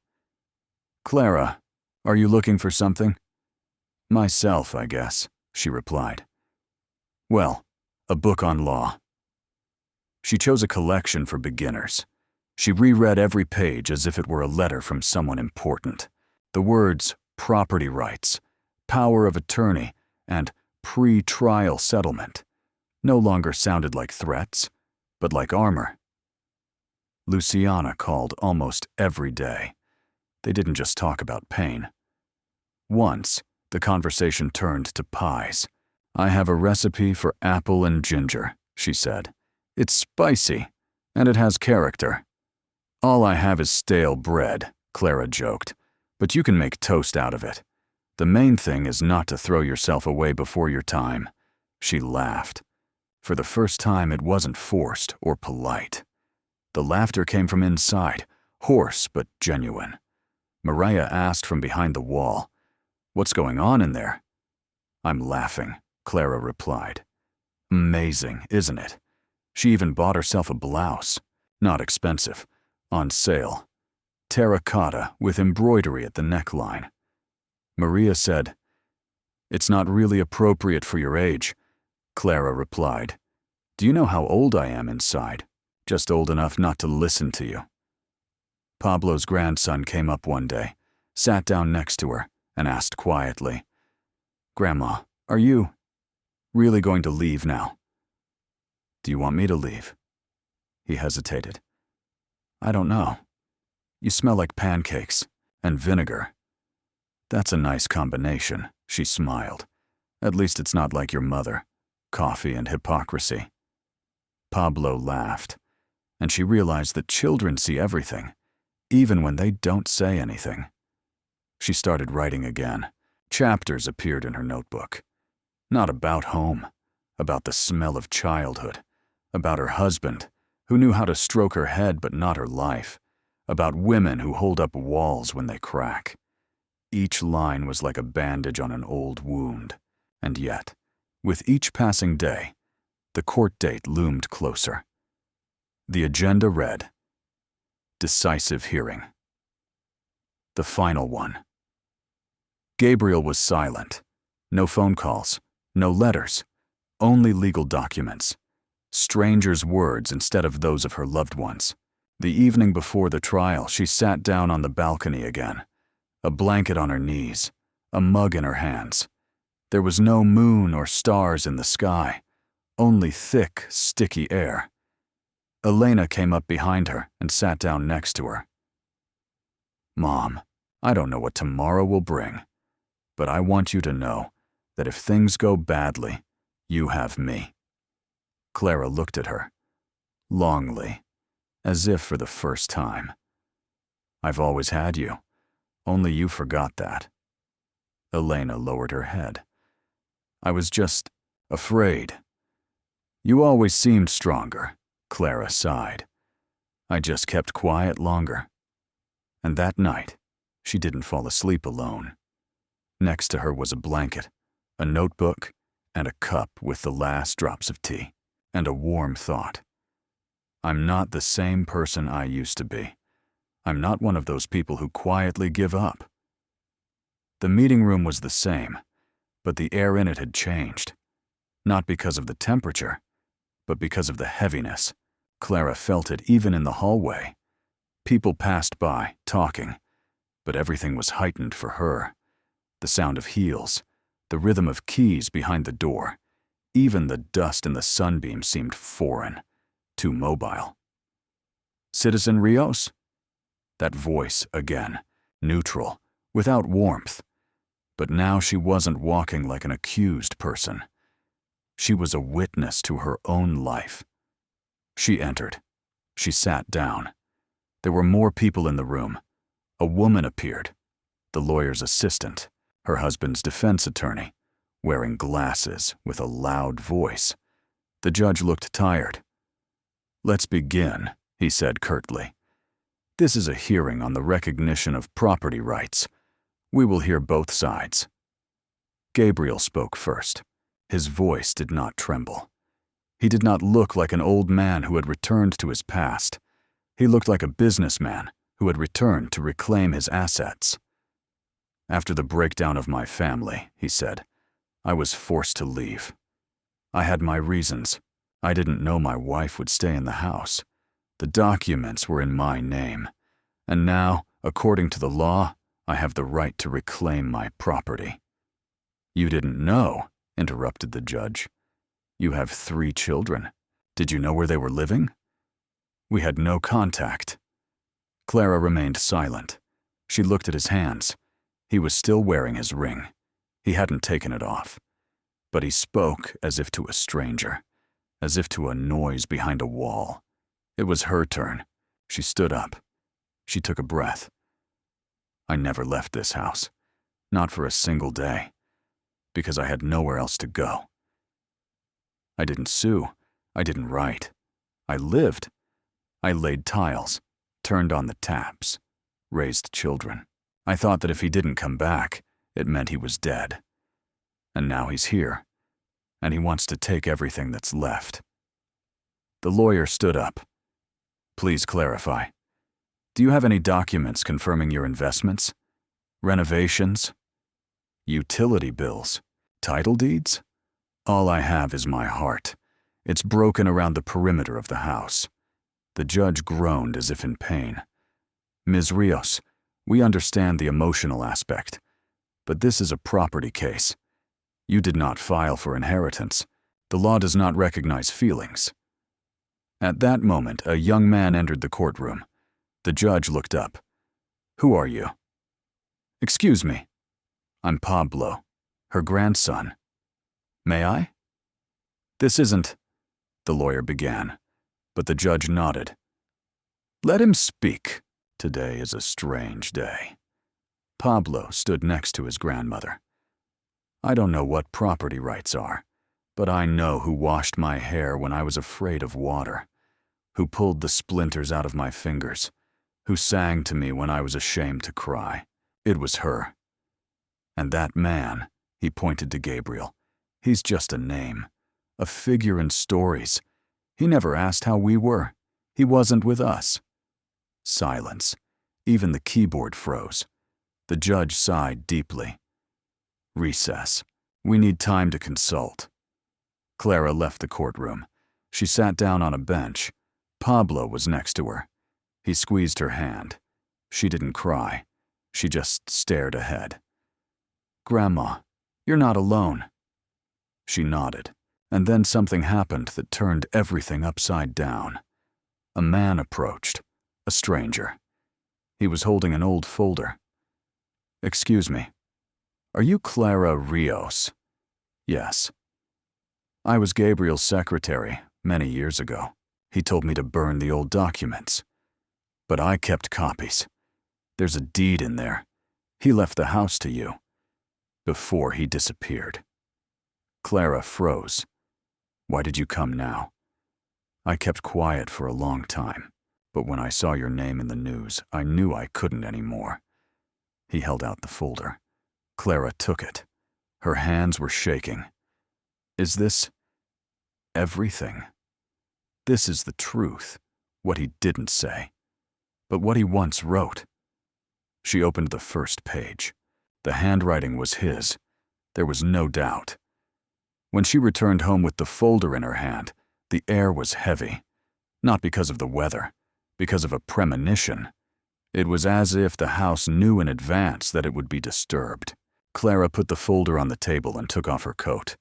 "Clara, are you looking for something?" "Myself, I guess," she replied. "Well, a book on law." She chose a collection for beginners. She reread every page as if it were a letter from someone important. The words property rights, power of attorney, and pre-trial settlement no longer sounded like threats, but like armor. Luciana called almost every day. They didn't just talk about pain. Once, the conversation turned to pies. "I have a recipe for apple and ginger," she said. "It's spicy, and it has character." "All I have is stale bread," Clara joked, "but you can make toast out of it. The main thing is not to throw yourself away before your time." She laughed. For the first time, it wasn't forced or polite. The laughter came from inside, hoarse but genuine. Mariah asked from behind the wall, "What's going on in there?" "I'm laughing," Clara replied. "Amazing, isn't it? She even bought herself a blouse. Not expensive. On sale. Terracotta with embroidery at the neckline." Maria said, "It's not really appropriate for your age." Clara replied, "Do you know how old I am inside? Just old enough not to listen to you." Pablo's grandson came up one day, sat down next to her, and asked quietly, "Grandma, are you really going to leave now?" "Do you want me to leave?" He hesitated. "I don't know. You smell like pancakes and vinegar." "That's a nice combination," she smiled. "At least it's not like your mother, coffee and hypocrisy." Pablo laughed, and she realized that children see everything, even when they don't say anything. She started writing again. Chapters appeared in her notebook. Not about home, about the smell of childhood, about her husband, who knew how to stroke her head but not her life, about women who hold up walls when they crack. Each line was like a bandage on an old wound, and yet, with each passing day, the court date loomed closer. The agenda read, "Decisive hearing." The final one. Gabriel was silent. No phone calls, no letters, only legal documents. Strangers' words instead of those of her loved ones. The evening before the trial, she sat down on the balcony again, a blanket on her knees, a mug in her hands. There was no moon or stars in the sky, only thick, sticky air. Elena came up behind her and sat down next to her. "Mom, I don't know what tomorrow will bring, but I want you to know that if things go badly, you have me." Clara looked at her, longly, as if for the first time. "I've always had you, only you forgot that." Elena lowered her head. "I was just afraid." "You always seemed stronger," Clara sighed. "I just kept quiet longer." And that night, she didn't fall asleep alone. Next to her was a blanket, a notebook, and a cup with the last drops of tea, and a warm thought. I'm not the same person I used to be. I'm not one of those people who quietly give up. The meeting room was the same, but the air in it had changed. Not because of the temperature, but because of the heaviness. Clara felt it even in the hallway. People passed by, talking, but everything was heightened for her. The sound of heels, the rhythm of keys behind the door, even the dust in the sunbeam seemed foreign, too mobile. "Citizen Rios?" That voice again, neutral, without warmth. But now she wasn't walking like an accused person. She was a witness to her own life. She entered. She sat down. There were more people in the room. A woman appeared, the lawyer's assistant, her husband's defense attorney, wearing glasses with a loud voice. The judge looked tired. "Let's begin," he said curtly. "This is a hearing on the recognition of property rights. We will hear both sides." Gabriel spoke first. His voice did not tremble. He did not look like an old man who had returned to his past. He looked like a businessman who had returned to reclaim his assets. "After the breakdown of my family," he said, "I was forced to leave. I had my reasons. I didn't know my wife would stay in the house. The documents were in my name. And now, according to the law, I have the right to reclaim my property." "You didn't know," interrupted the judge. "You have 3 children. Did you know where they were living?" "We had no contact." Clara remained silent. She looked at his hands. He was still wearing his ring. He hadn't taken it off. But he spoke as if to a stranger, as if to a noise behind a wall. It was her turn. She stood up. She took a breath. "I never left this house. Not for a single day. Because I had nowhere else to go. I didn't sue. I didn't write. I lived. I laid tiles, turned on the taps, raised children. I thought that if he didn't come back, it meant he was dead. And now he's here, and he wants to take everything that's left." The lawyer stood up. "Please clarify. Do you have any documents confirming your investments? Renovations? Utility bills? Title deeds? All I have is my heart. It's broken around the perimeter of the house." The judge groaned as if in pain. "Ms. Rios, we understand the emotional aspect, but this is a property case. You did not file for inheritance. The law does not recognize feelings." At that moment, a young man entered the courtroom. The judge looked up. "Who are you?" "Excuse me. I'm Pablo, her grandson. May I?" "This isn't—" the lawyer began, but the judge nodded. "Let him speak. Today is a strange day." Pablo stood next to his grandmother. "I don't know what property rights are, but I know who washed my hair when I was afraid of water, who pulled the splinters out of my fingers, who sang to me when I was ashamed to cry. It was her. And that man," he pointed to Gabriel, "he's just a name, a figure in stories. He never asked how we were. He wasn't with us." Silence. Even the keyboard froze. The judge sighed deeply. "Recess. We need time to consult." Clara left the courtroom. She sat down on a bench. Pablo was next to her. He squeezed her hand. She didn't cry. She just stared ahead. "Grandma, you're not alone." She nodded, and then something happened that turned everything upside down. A man approached, a stranger. He was holding an old folder. "Excuse me, are you Clara Rios?" "Yes." "I was Gabriel's secretary many years ago. He told me to burn the old documents. But I kept copies. There's a deed in there. He left the house to you. Before he disappeared." Clara froze. "Why did you come now?" "I kept quiet for a long time, but when I saw your name in the news, I knew I couldn't anymore." He held out the folder. Clara took it. Her hands were shaking. "Is this everything? This is the truth, what he didn't say, but what he once wrote." She opened the first page. The handwriting was his. There was no doubt. When she returned home with the folder in her hand, the air was heavy. Not because of the weather, because of a premonition. It was as if the house knew in advance that it would be disturbed. Clara put the folder on the table and took off her coat.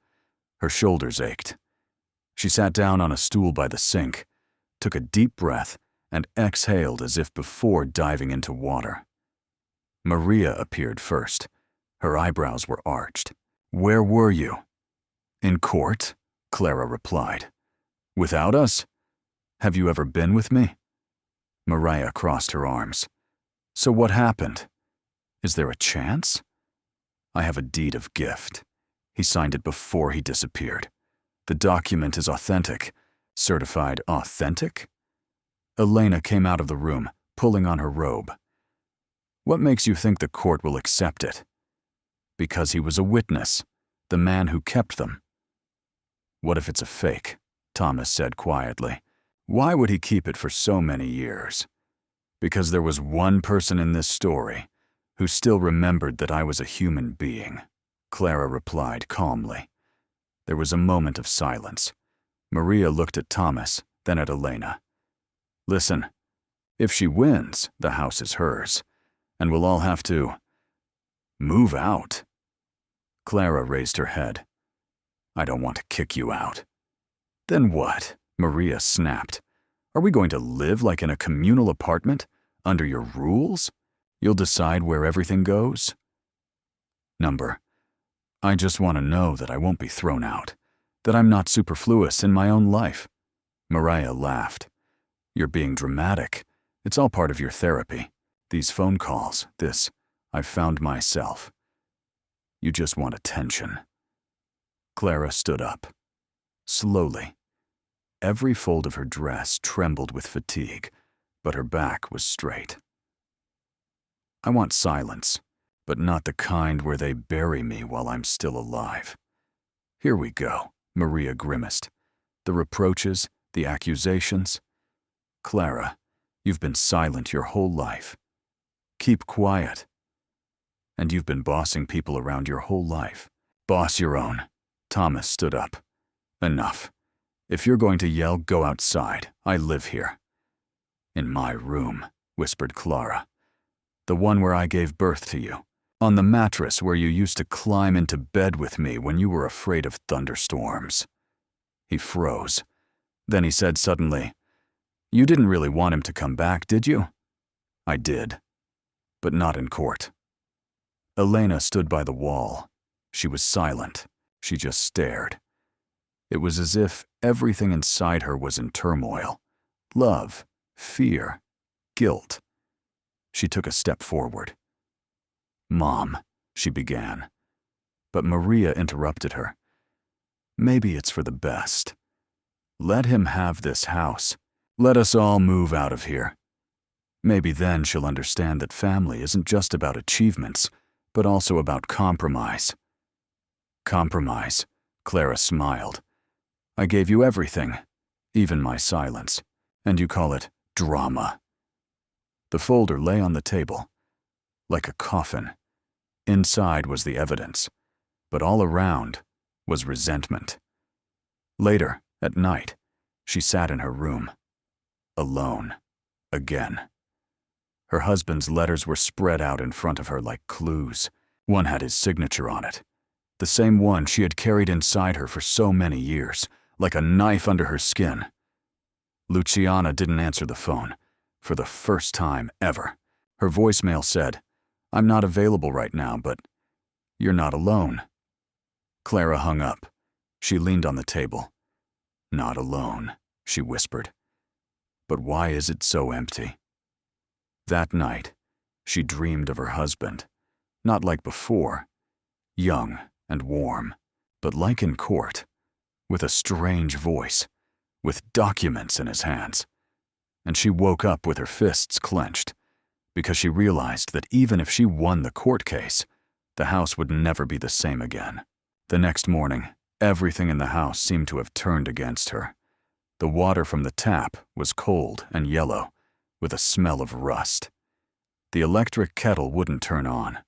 Her shoulders ached. She sat down on a stool by the sink, took a deep breath, and exhaled as if before diving into water. Maria appeared first. Her eyebrows were arched. "Where were you?" "In court," Clara replied. "Without us? Have you ever been with me?" Maria crossed her arms. "So what happened? Is there a chance?" "I have a deed of gift. He signed it before he disappeared. The document is authentic. Certified authentic?" Elena came out of the room, pulling on her robe. "What makes you think the court will accept it?" "Because he was a witness, the man who kept them." "What if it's a fake? Thomas said quietly. Why would he keep it for so many years? Because there was one person in this story who still remembered that I was a human being, Clara replied calmly. There was a moment of silence. Maria looked at Thomas, then at Elena. Listen, if she wins, the house is hers, and we'll all have to move out. Clara raised her head. I don't want to kick you out. Then what? Maria snapped. Are we going to live like in a communal apartment, under your rules? You'll decide where everything goes? Number, I just want to know that I won't be thrown out, that I'm not superfluous in my own life. Mariah laughed. You're being dramatic. It's all part of your therapy. These phone calls, this, I've found myself. You just want attention. Clara stood up. Slowly. Every fold of her dress trembled with fatigue, but her back was straight. I want silence, but not the kind where they bury me while I'm still alive. Here we go, Maria grimaced. The reproaches, the accusations. Clara, you've been silent your whole life. Keep quiet. And you've been bossing people around your whole life. Boss your own. Thomas stood up. Enough. If you're going to yell, go outside. I live here. In my room, whispered Clara. The one where I gave birth to you. On the mattress where you used to climb into bed with me when you were afraid of thunderstorms. He froze. Then he said suddenly, You didn't really want him to come back, did you? I did. But not in court. Elena stood by the wall. She was silent. She just stared. It was as if everything inside her was in turmoil. Love, fear, guilt. She took a step forward. Mom, she began. But Maria interrupted her. Maybe it's for the best. Let him have this house. Let us all move out of here. Maybe then she'll understand that family isn't just about achievements, but also about compromise. Compromise, Clara smiled. I gave you everything, even my silence, and you call it drama. The folder lay on the table, like a coffin. Inside was the evidence, but all around was resentment. Later, at night, she sat in her room, alone, again. Her husband's letters were spread out in front of her like clues. One had his signature on it, the same one she had carried inside her for so many years, like a knife under her skin. Luciana didn't answer the phone, for the first time ever. Her voicemail said, I'm not available right now, but you're not alone. Clara hung up. She leaned on the table. Not alone, she whispered. But why is it so empty? That night, she dreamed of her husband, not like before, young and warm, but like in court, with a strange voice, with documents in his hands. And she woke up with her fists clenched, because she realized that even if she won the court case, the house would never be the same again. The next morning, everything in the house seemed to have turned against her. The water from the tap was cold and yellow, with a smell of rust. The electric kettle wouldn't turn on.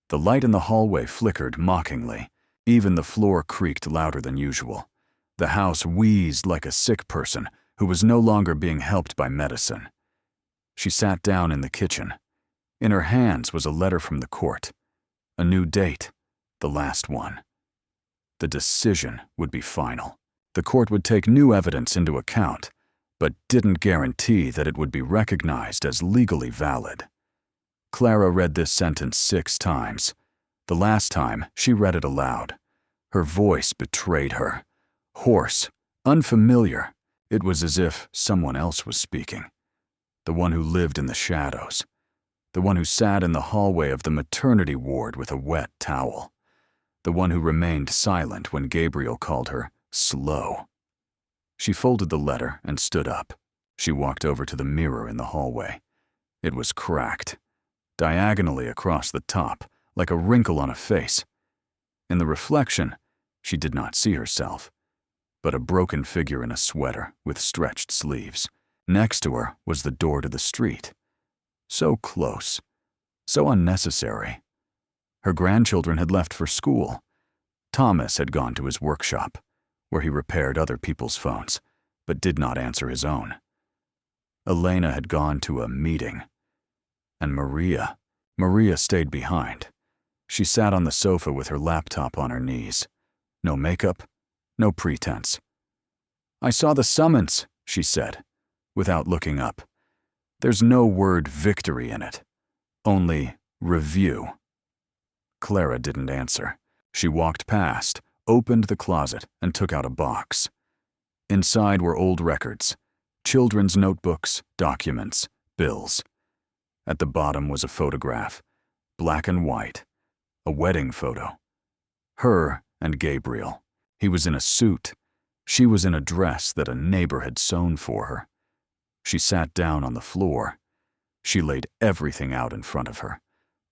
The light in the hallway flickered mockingly. Even the floor creaked louder than usual. The house wheezed like a sick person who was no longer being helped by medicine. She sat down in the kitchen. In her hands was a letter from the court. A new date, the last one. The decision would be final. The court would take new evidence into account, but didn't guarantee that it would be recognized as legally valid. Clara read this sentence 6 times. The last time, she read it aloud. Her voice betrayed her. Hoarse, unfamiliar. It was as if someone else was speaking. The one who lived in the shadows. The one who sat in the hallway of the maternity ward with a wet towel. The one who remained silent when Gabriel called her slow. She folded the letter and stood up. She walked over to the mirror in the hallway. It was cracked, diagonally across the top, like a wrinkle on a face. In the reflection, she did not see herself. but a broken figure in a sweater with stretched sleeves. Next to her was the door to the street. So close, so unnecessary. Her grandchildren had left for school. Thomas had gone to his workshop, where he repaired other people's phones, but did not answer his own. Elena had gone to a meeting. And Maria stayed behind. She sat on the sofa with her laptop on her knees. No makeup, no pretense. "I saw the summons," she said, without looking up. There's no word victory in it, only review. Clara didn't answer. She walked past, opened the closet, and took out a box. Inside were old records, children's notebooks, documents, bills. At the bottom was a photograph, black and white, a wedding photo. Her and Gabriel. He was in a suit. She was in a dress that a neighbor had sewn for her. She sat down on the floor. She laid everything out in front of her.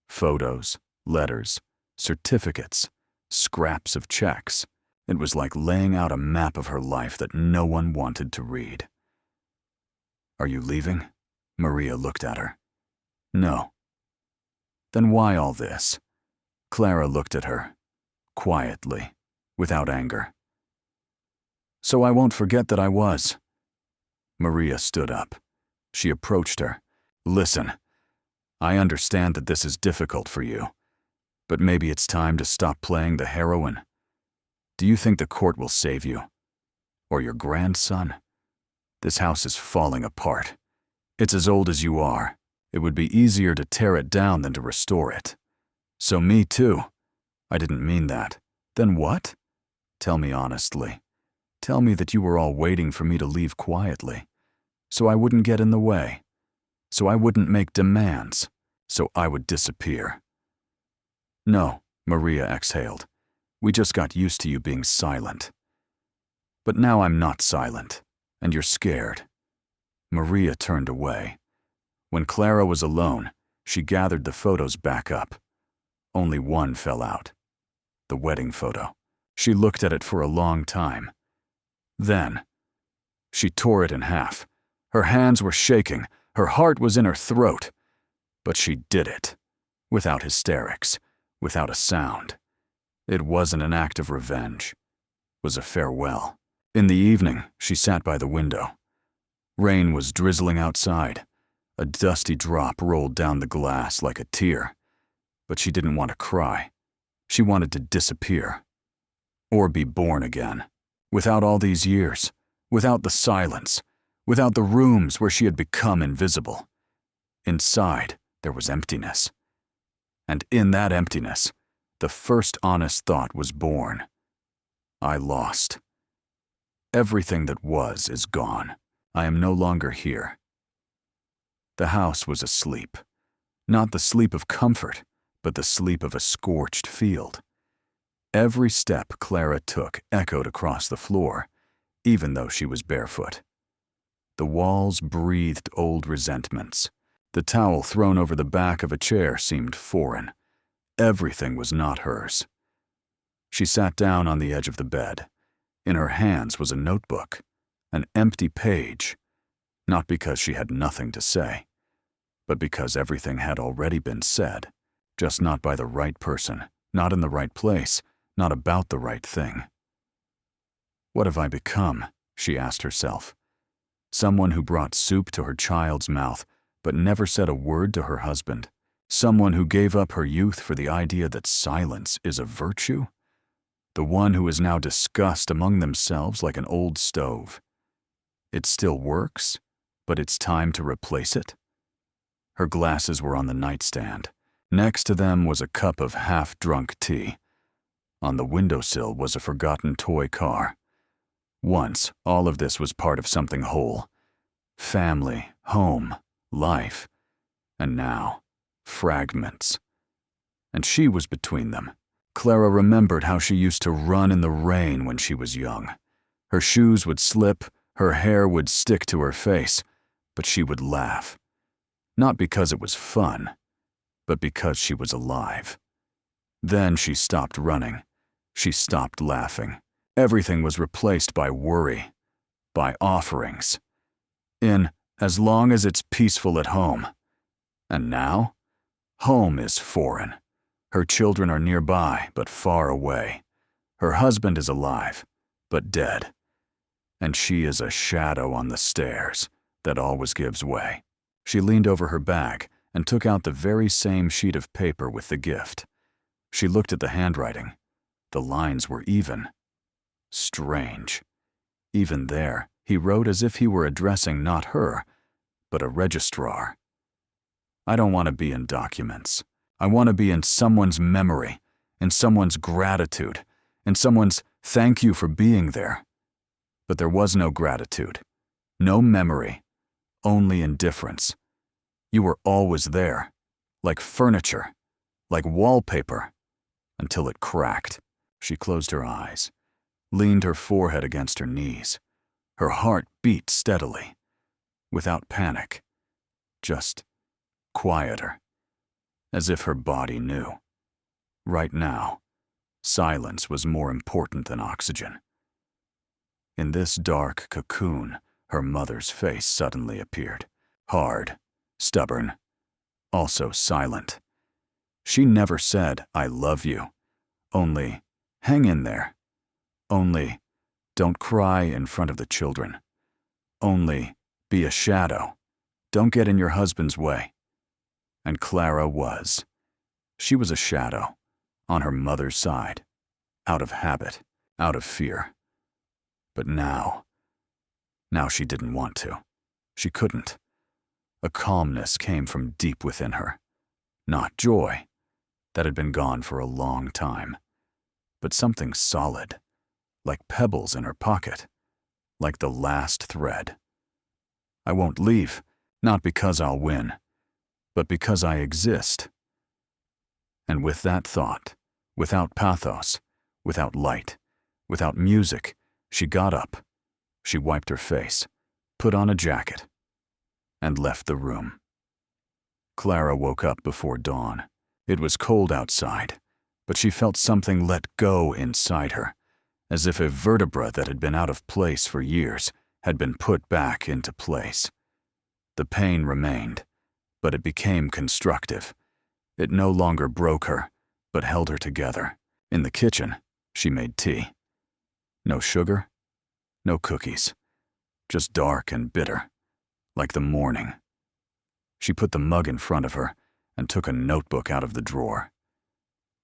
Photos, letters, certificates, scraps of checks. It was like laying out a map of her life that no one wanted to read. "Are you leaving?" Maria looked at her. "No." "Then why all this?" Clara looked at her, quietly, without anger. "So I won't forget that I was." Maria stood up. She approached her. "Listen, I understand that this is difficult for you, but maybe it's time to stop playing the heroine. Do you think the court will save you? Or your grandson? This house is falling apart. It's as old as you are. It would be easier to tear it down than to restore it. So me too. I didn't mean that. Then what? Tell me honestly. Tell me that you were all waiting for me to leave quietly, so I wouldn't get in the way, so I wouldn't make demands, so I would disappear." "No," Maria exhaled. "We just got used to you being silent. But now I'm not silent, and you're scared." Maria turned away. When Clara was alone, she gathered the photos back up. Only one fell out. The wedding photo. She looked at it for a long time. Then, she tore it in half. Her hands were shaking, her heart was in her throat. But she did it, without hysterics, without a sound. It wasn't an act of revenge. It was a farewell. In the evening, she sat by the window. Rain was drizzling outside. A dusty drop rolled down the glass like a tear. But she didn't want to cry. She wanted to disappear. Or be born again. Without all these years. Without the silence. Without the rooms where she had become invisible. Inside, there was emptiness. And in that emptiness, the first honest thought was born. I lost. Everything that was is gone. I am no longer here. The house was asleep. Not the sleep of comfort, but the sleep of a scorched field. Every step Clara took echoed across the floor, even though she was barefoot. The walls breathed old resentments. The towel thrown over the back of a chair seemed foreign. Everything was not hers. She sat down on the edge of the bed. In her hands was a notebook, an empty page, not because she had nothing to say, but because everything had already been said, just not by the right person, not in the right place, not about the right thing. What have I become? She asked herself. Someone who brought soup to her child's mouth, but never said a word to her husband. Someone who gave up her youth for the idea that silence is a virtue. The one who is now discussed among themselves like an old stove. It still works, but it's time to replace it. Her glasses were on the nightstand. Next to them was a cup of half-drunk tea. On the windowsill was a forgotten toy car. Once, all of this was part of something whole. Family, home, life. And now, fragments. And she was between them. Clara remembered how she used to run in the rain when she was young. Her shoes would slip, her hair would stick to her face, but she would laugh. Not because it was fun, but because she was alive. Then she stopped running. She stopped laughing. Everything was replaced by worry, by offerings. In as long as it's peaceful at home. And now, home is foreign. Her children are nearby, but far away. Her husband is alive, but dead. And she is a shadow on the stairs that always gives way. She leaned over her bag and took out the very same sheet of paper with the gift. She looked at the handwriting. The lines were even. Strange. Even there, he wrote as if he were addressing not her, but a registrar. I don't want to be in documents. I want to be in someone's memory, in someone's gratitude, in someone's thank you for being there. But there was no gratitude, no memory, only indifference. You were always there, like furniture, like wallpaper, until it cracked. She closed her eyes, leaned her forehead against her knees. Her heart beat steadily, without panic, just quieter, as if her body knew. Right now, silence was more important than oxygen. In this dark cocoon, her mother's face suddenly appeared, hard, stubborn, also silent. She never said, "I love you," only, "Hang in there," only, "Don't cry in front of the children," only, "Be a shadow, don't get in your husband's way." And Clara was. She was a shadow, on her mother's side, out of habit, out of fear. But now she didn't want to. She couldn't. A calmness came from deep within her. Not joy, that had been gone for a long time, but something solid, like pebbles in her pocket, like the last thread. I won't leave, not because I'll win, but because I exist. And with that thought, without pathos, without light, without music, she got up. She wiped her face, put on a jacket, and left the room. Clara woke up before dawn. It was cold outside, but she felt something let go inside her, as if a vertebra that had been out of place for years had been put back into place. The pain remained, but it became constructive. It no longer broke her, but held her together. In the kitchen, she made tea. No sugar, no cookies, just dark and bitter, like the morning. She put the mug in front of her and took a notebook out of the drawer.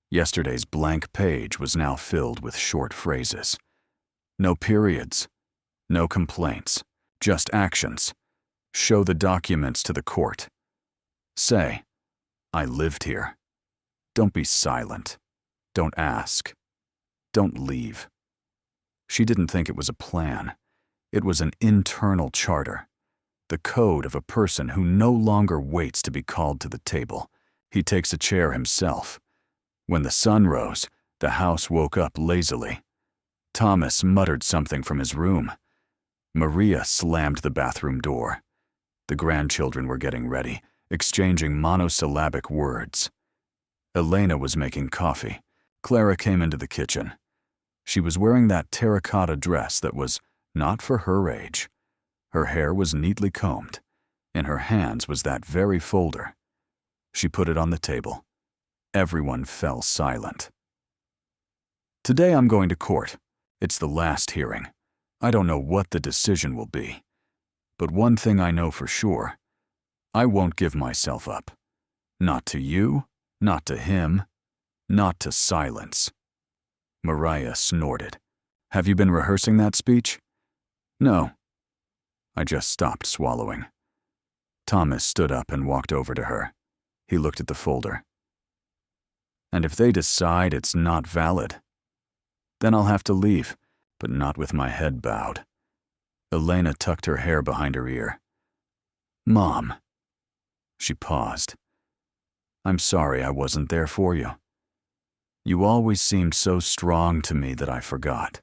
Yesterday's blank page was now filled with short phrases. No periods, no complaints, just actions. Show the documents to the court. Say, "I lived here." Don't be silent. Don't ask. Don't leave. She didn't think it was a plan. It was an internal charter, the code of a person who no longer waits to be called to the table. He takes a chair himself. When the sun rose, the house woke up lazily. Thomas muttered something from his room. Maria slammed the bathroom door. The grandchildren were getting ready, exchanging monosyllabic words. Elena was making coffee. Clara came into the kitchen. She was wearing that terracotta dress that was not for her age. Her hair was neatly combed. In her hands was that very folder. She put it on the table. Everyone fell silent. "Today I'm going to court. It's the last hearing. I don't know what the decision will be. But one thing I know for sure. I won't give myself up. Not to you, not to him, not to silence." Maria snorted. "Have you been rehearsing that speech?" "No." I just stopped swallowing. Thomas stood up and walked over to her. He looked at the folder. "And if they decide it's not valid, then I'll have to leave, but not with my head bowed." Elena tucked her hair behind her ear. "Mom." She paused. "I'm sorry I wasn't there for you. You always seemed so strong to me that I forgot.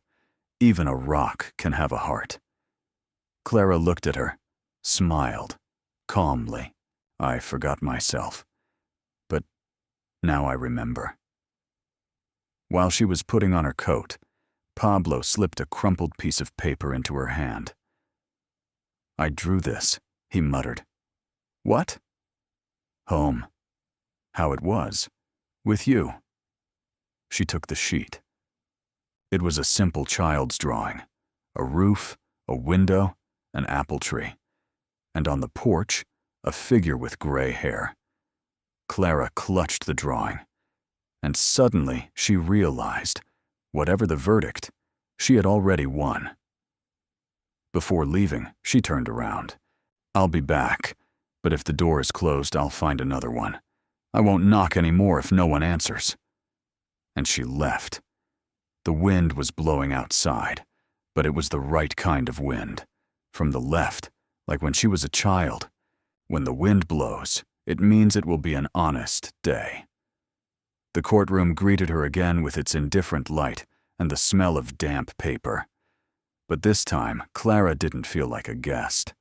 Even a rock can have a heart." Clara looked at her, smiled, calmly. "I forgot myself. But now I remember." While she was putting on her coat, Pablo slipped a crumpled piece of paper into her hand. "I drew this," he muttered. "What?" "Home. How it was. With you." She took the sheet. It was a simple child's drawing. A roof, a window, an apple tree. And on the porch, a figure with gray hair. Clara clutched the drawing. And suddenly she realized, whatever the verdict, she had already won. Before leaving, she turned around. "I'll be back, but if the door is closed, I'll find another one. I won't knock any more if no one answers." And she left. The wind was blowing outside, but it was the right kind of wind. From the left, like when she was a child. When the wind blows, it means it will be an honest day. The courtroom greeted her again with its indifferent light and the smell of damp paper. But this time, Clara didn't feel like a guest.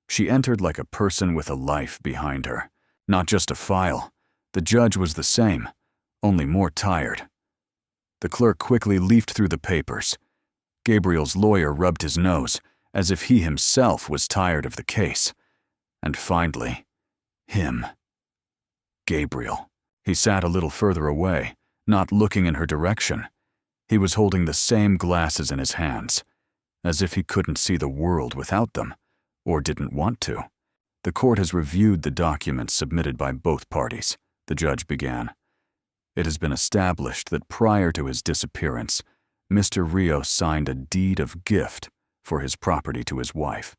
She entered like a person with a life behind her, not just a file. The judge was the same, only more tired. The clerk quickly leafed through the papers. Gabriel's lawyer rubbed his nose, as if he himself was tired of the case. And finally, him. Gabriel. He sat a little further away, not looking in her direction. He was holding the same glasses in his hands, as if he couldn't see the world without them, or didn't want to. "The court has reviewed the documents submitted by both parties," the judge began. "It has been established that prior to his disappearance, Mr. Rios signed a deed of gift for his property to his wife.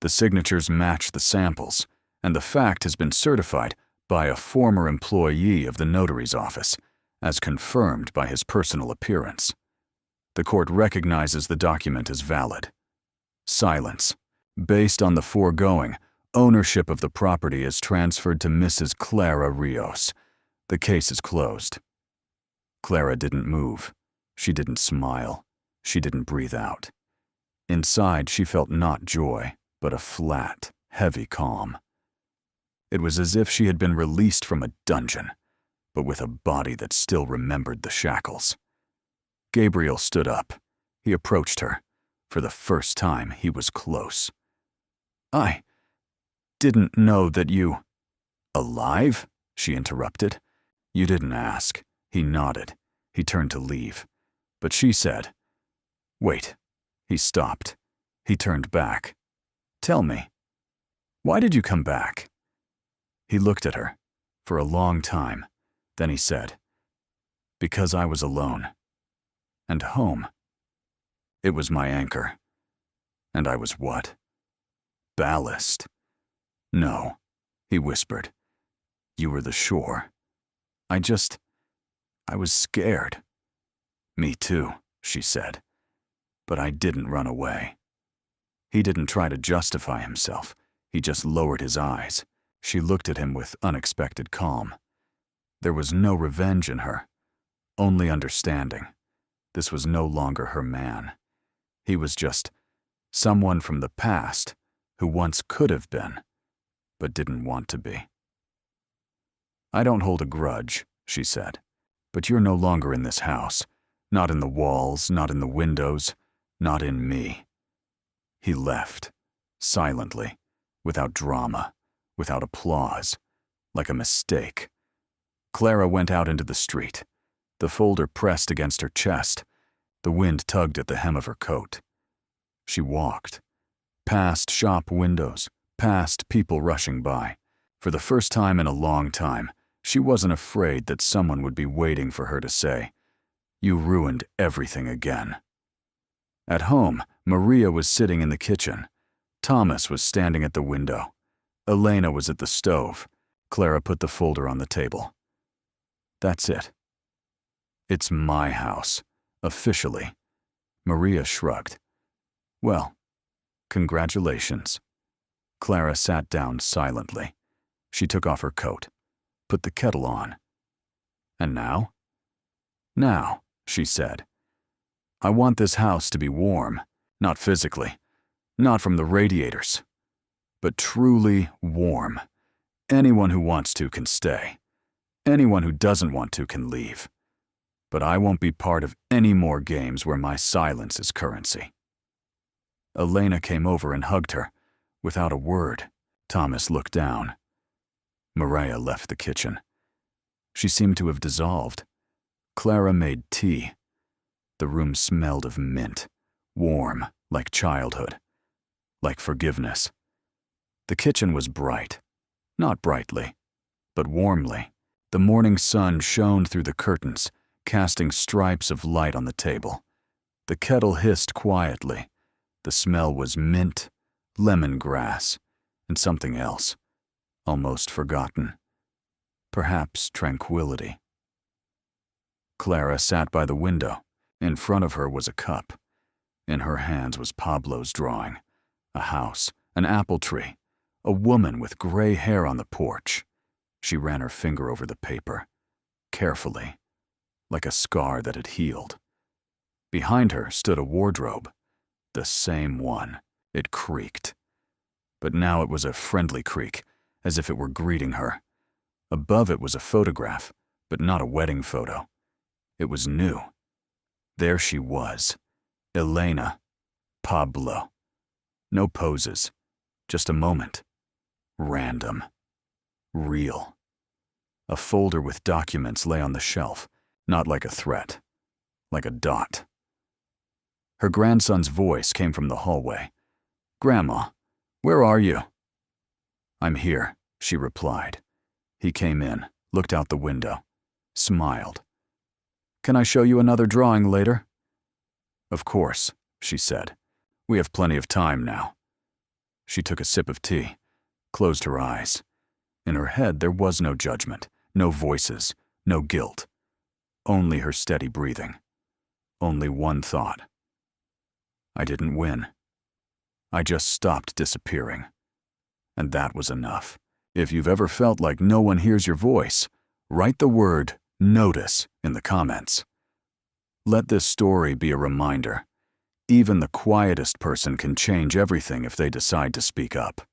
The signatures match the samples, and the fact has been certified by a former employee of the notary's office, as confirmed by his personal appearance. The court recognizes the document as valid." Silence. "Based on the foregoing, ownership of the property is transferred to Mrs. Clara Rios. The case is closed." Clara didn't move. She didn't smile. She didn't breathe out. Inside, she felt not joy, but a flat, heavy calm. It was as if she had been released from a dungeon, but with a body that still remembered the shackles. Gabriel stood up. He approached her. For the first time, he was close. "I didn't know that you—" "Alive?" she interrupted. "You didn't ask." He nodded. He turned to leave. But she said, "Wait." He stopped. He turned back. "Tell me, why did you come back?" He looked at her for a long time. Then he said, "Because I was alone. And home. It was my anchor. And I was what? Ballast. No," he whispered. "You were the shore. I was scared." "Me too," she said. "But I didn't run away." He didn't try to justify himself. He just lowered his eyes. She looked at him with unexpected calm. There was no revenge in her, only understanding. This was no longer her man. He was just someone from the past who once could have been, but didn't want to be. "I don't hold a grudge," she said, "but you're no longer in this house. Not in the walls, not in the windows, not in me." He left, silently, without drama, without applause, like a mistake. Clara went out into the street. The folder pressed against her chest. The wind tugged at the hem of her coat. She walked, past shop windows, past people rushing by. For the first time in a long time, she wasn't afraid that someone would be waiting for her to say, "You ruined everything again." At home, Maria was sitting in the kitchen. Thomas was standing at the window. Elena was at the stove. Clara put the folder on the table. "That's it. It's my house, officially." Maria shrugged. "Well, congratulations." Clara sat down silently. She took off her coat, put the kettle on. "And now?" "Now," she said, "I want this house to be warm, not physically, not from the radiators, but truly warm. Anyone who wants to can stay. Anyone who doesn't want to can leave. but I won't be part of any more games where my silence is currency. Elena came over and hugged her. Without a word, Thomas looked down. Maria left the kitchen. She seemed to have dissolved. Clara made tea. The room smelled of mint, warm, like childhood, like forgiveness. The kitchen was bright, not brightly, but warmly. The morning sun shone through the curtains, casting stripes of light on the table. The kettle hissed quietly. The smell was mint, lemongrass, and something else, almost forgotten. Perhaps tranquility. Clara sat by the window. In front of her was a cup. In her hands was Pablo's drawing. A house, an apple tree, a woman with gray hair on the porch. She ran her finger over the paper, carefully, like a scar that had healed. Behind her stood a wardrobe, the same one. It creaked. But now it was a friendly creak, as if it were greeting her. Above it was a photograph, but not a wedding photo. It was new. There she was, Elena, Pablo. No poses, just a moment. Random. Real. A folder with documents lay on the shelf, not like a threat, like a dot. Her grandson's voice came from the hallway. "Grandma, where are you?" "I'm here," she replied. He came in, looked out the window, smiled. "Can I show you another drawing later?" "Of course," she said. "We have plenty of time now." She took a sip of tea, closed her eyes. In her head there was no judgment, no voices, no guilt. Only her steady breathing. Only one thought. I didn't win. I just stopped disappearing. And that was enough. If you've ever felt like no one hears your voice, write the word "notice" in the comments. Let this story be a reminder. Even the quietest person can change everything if they decide to speak up.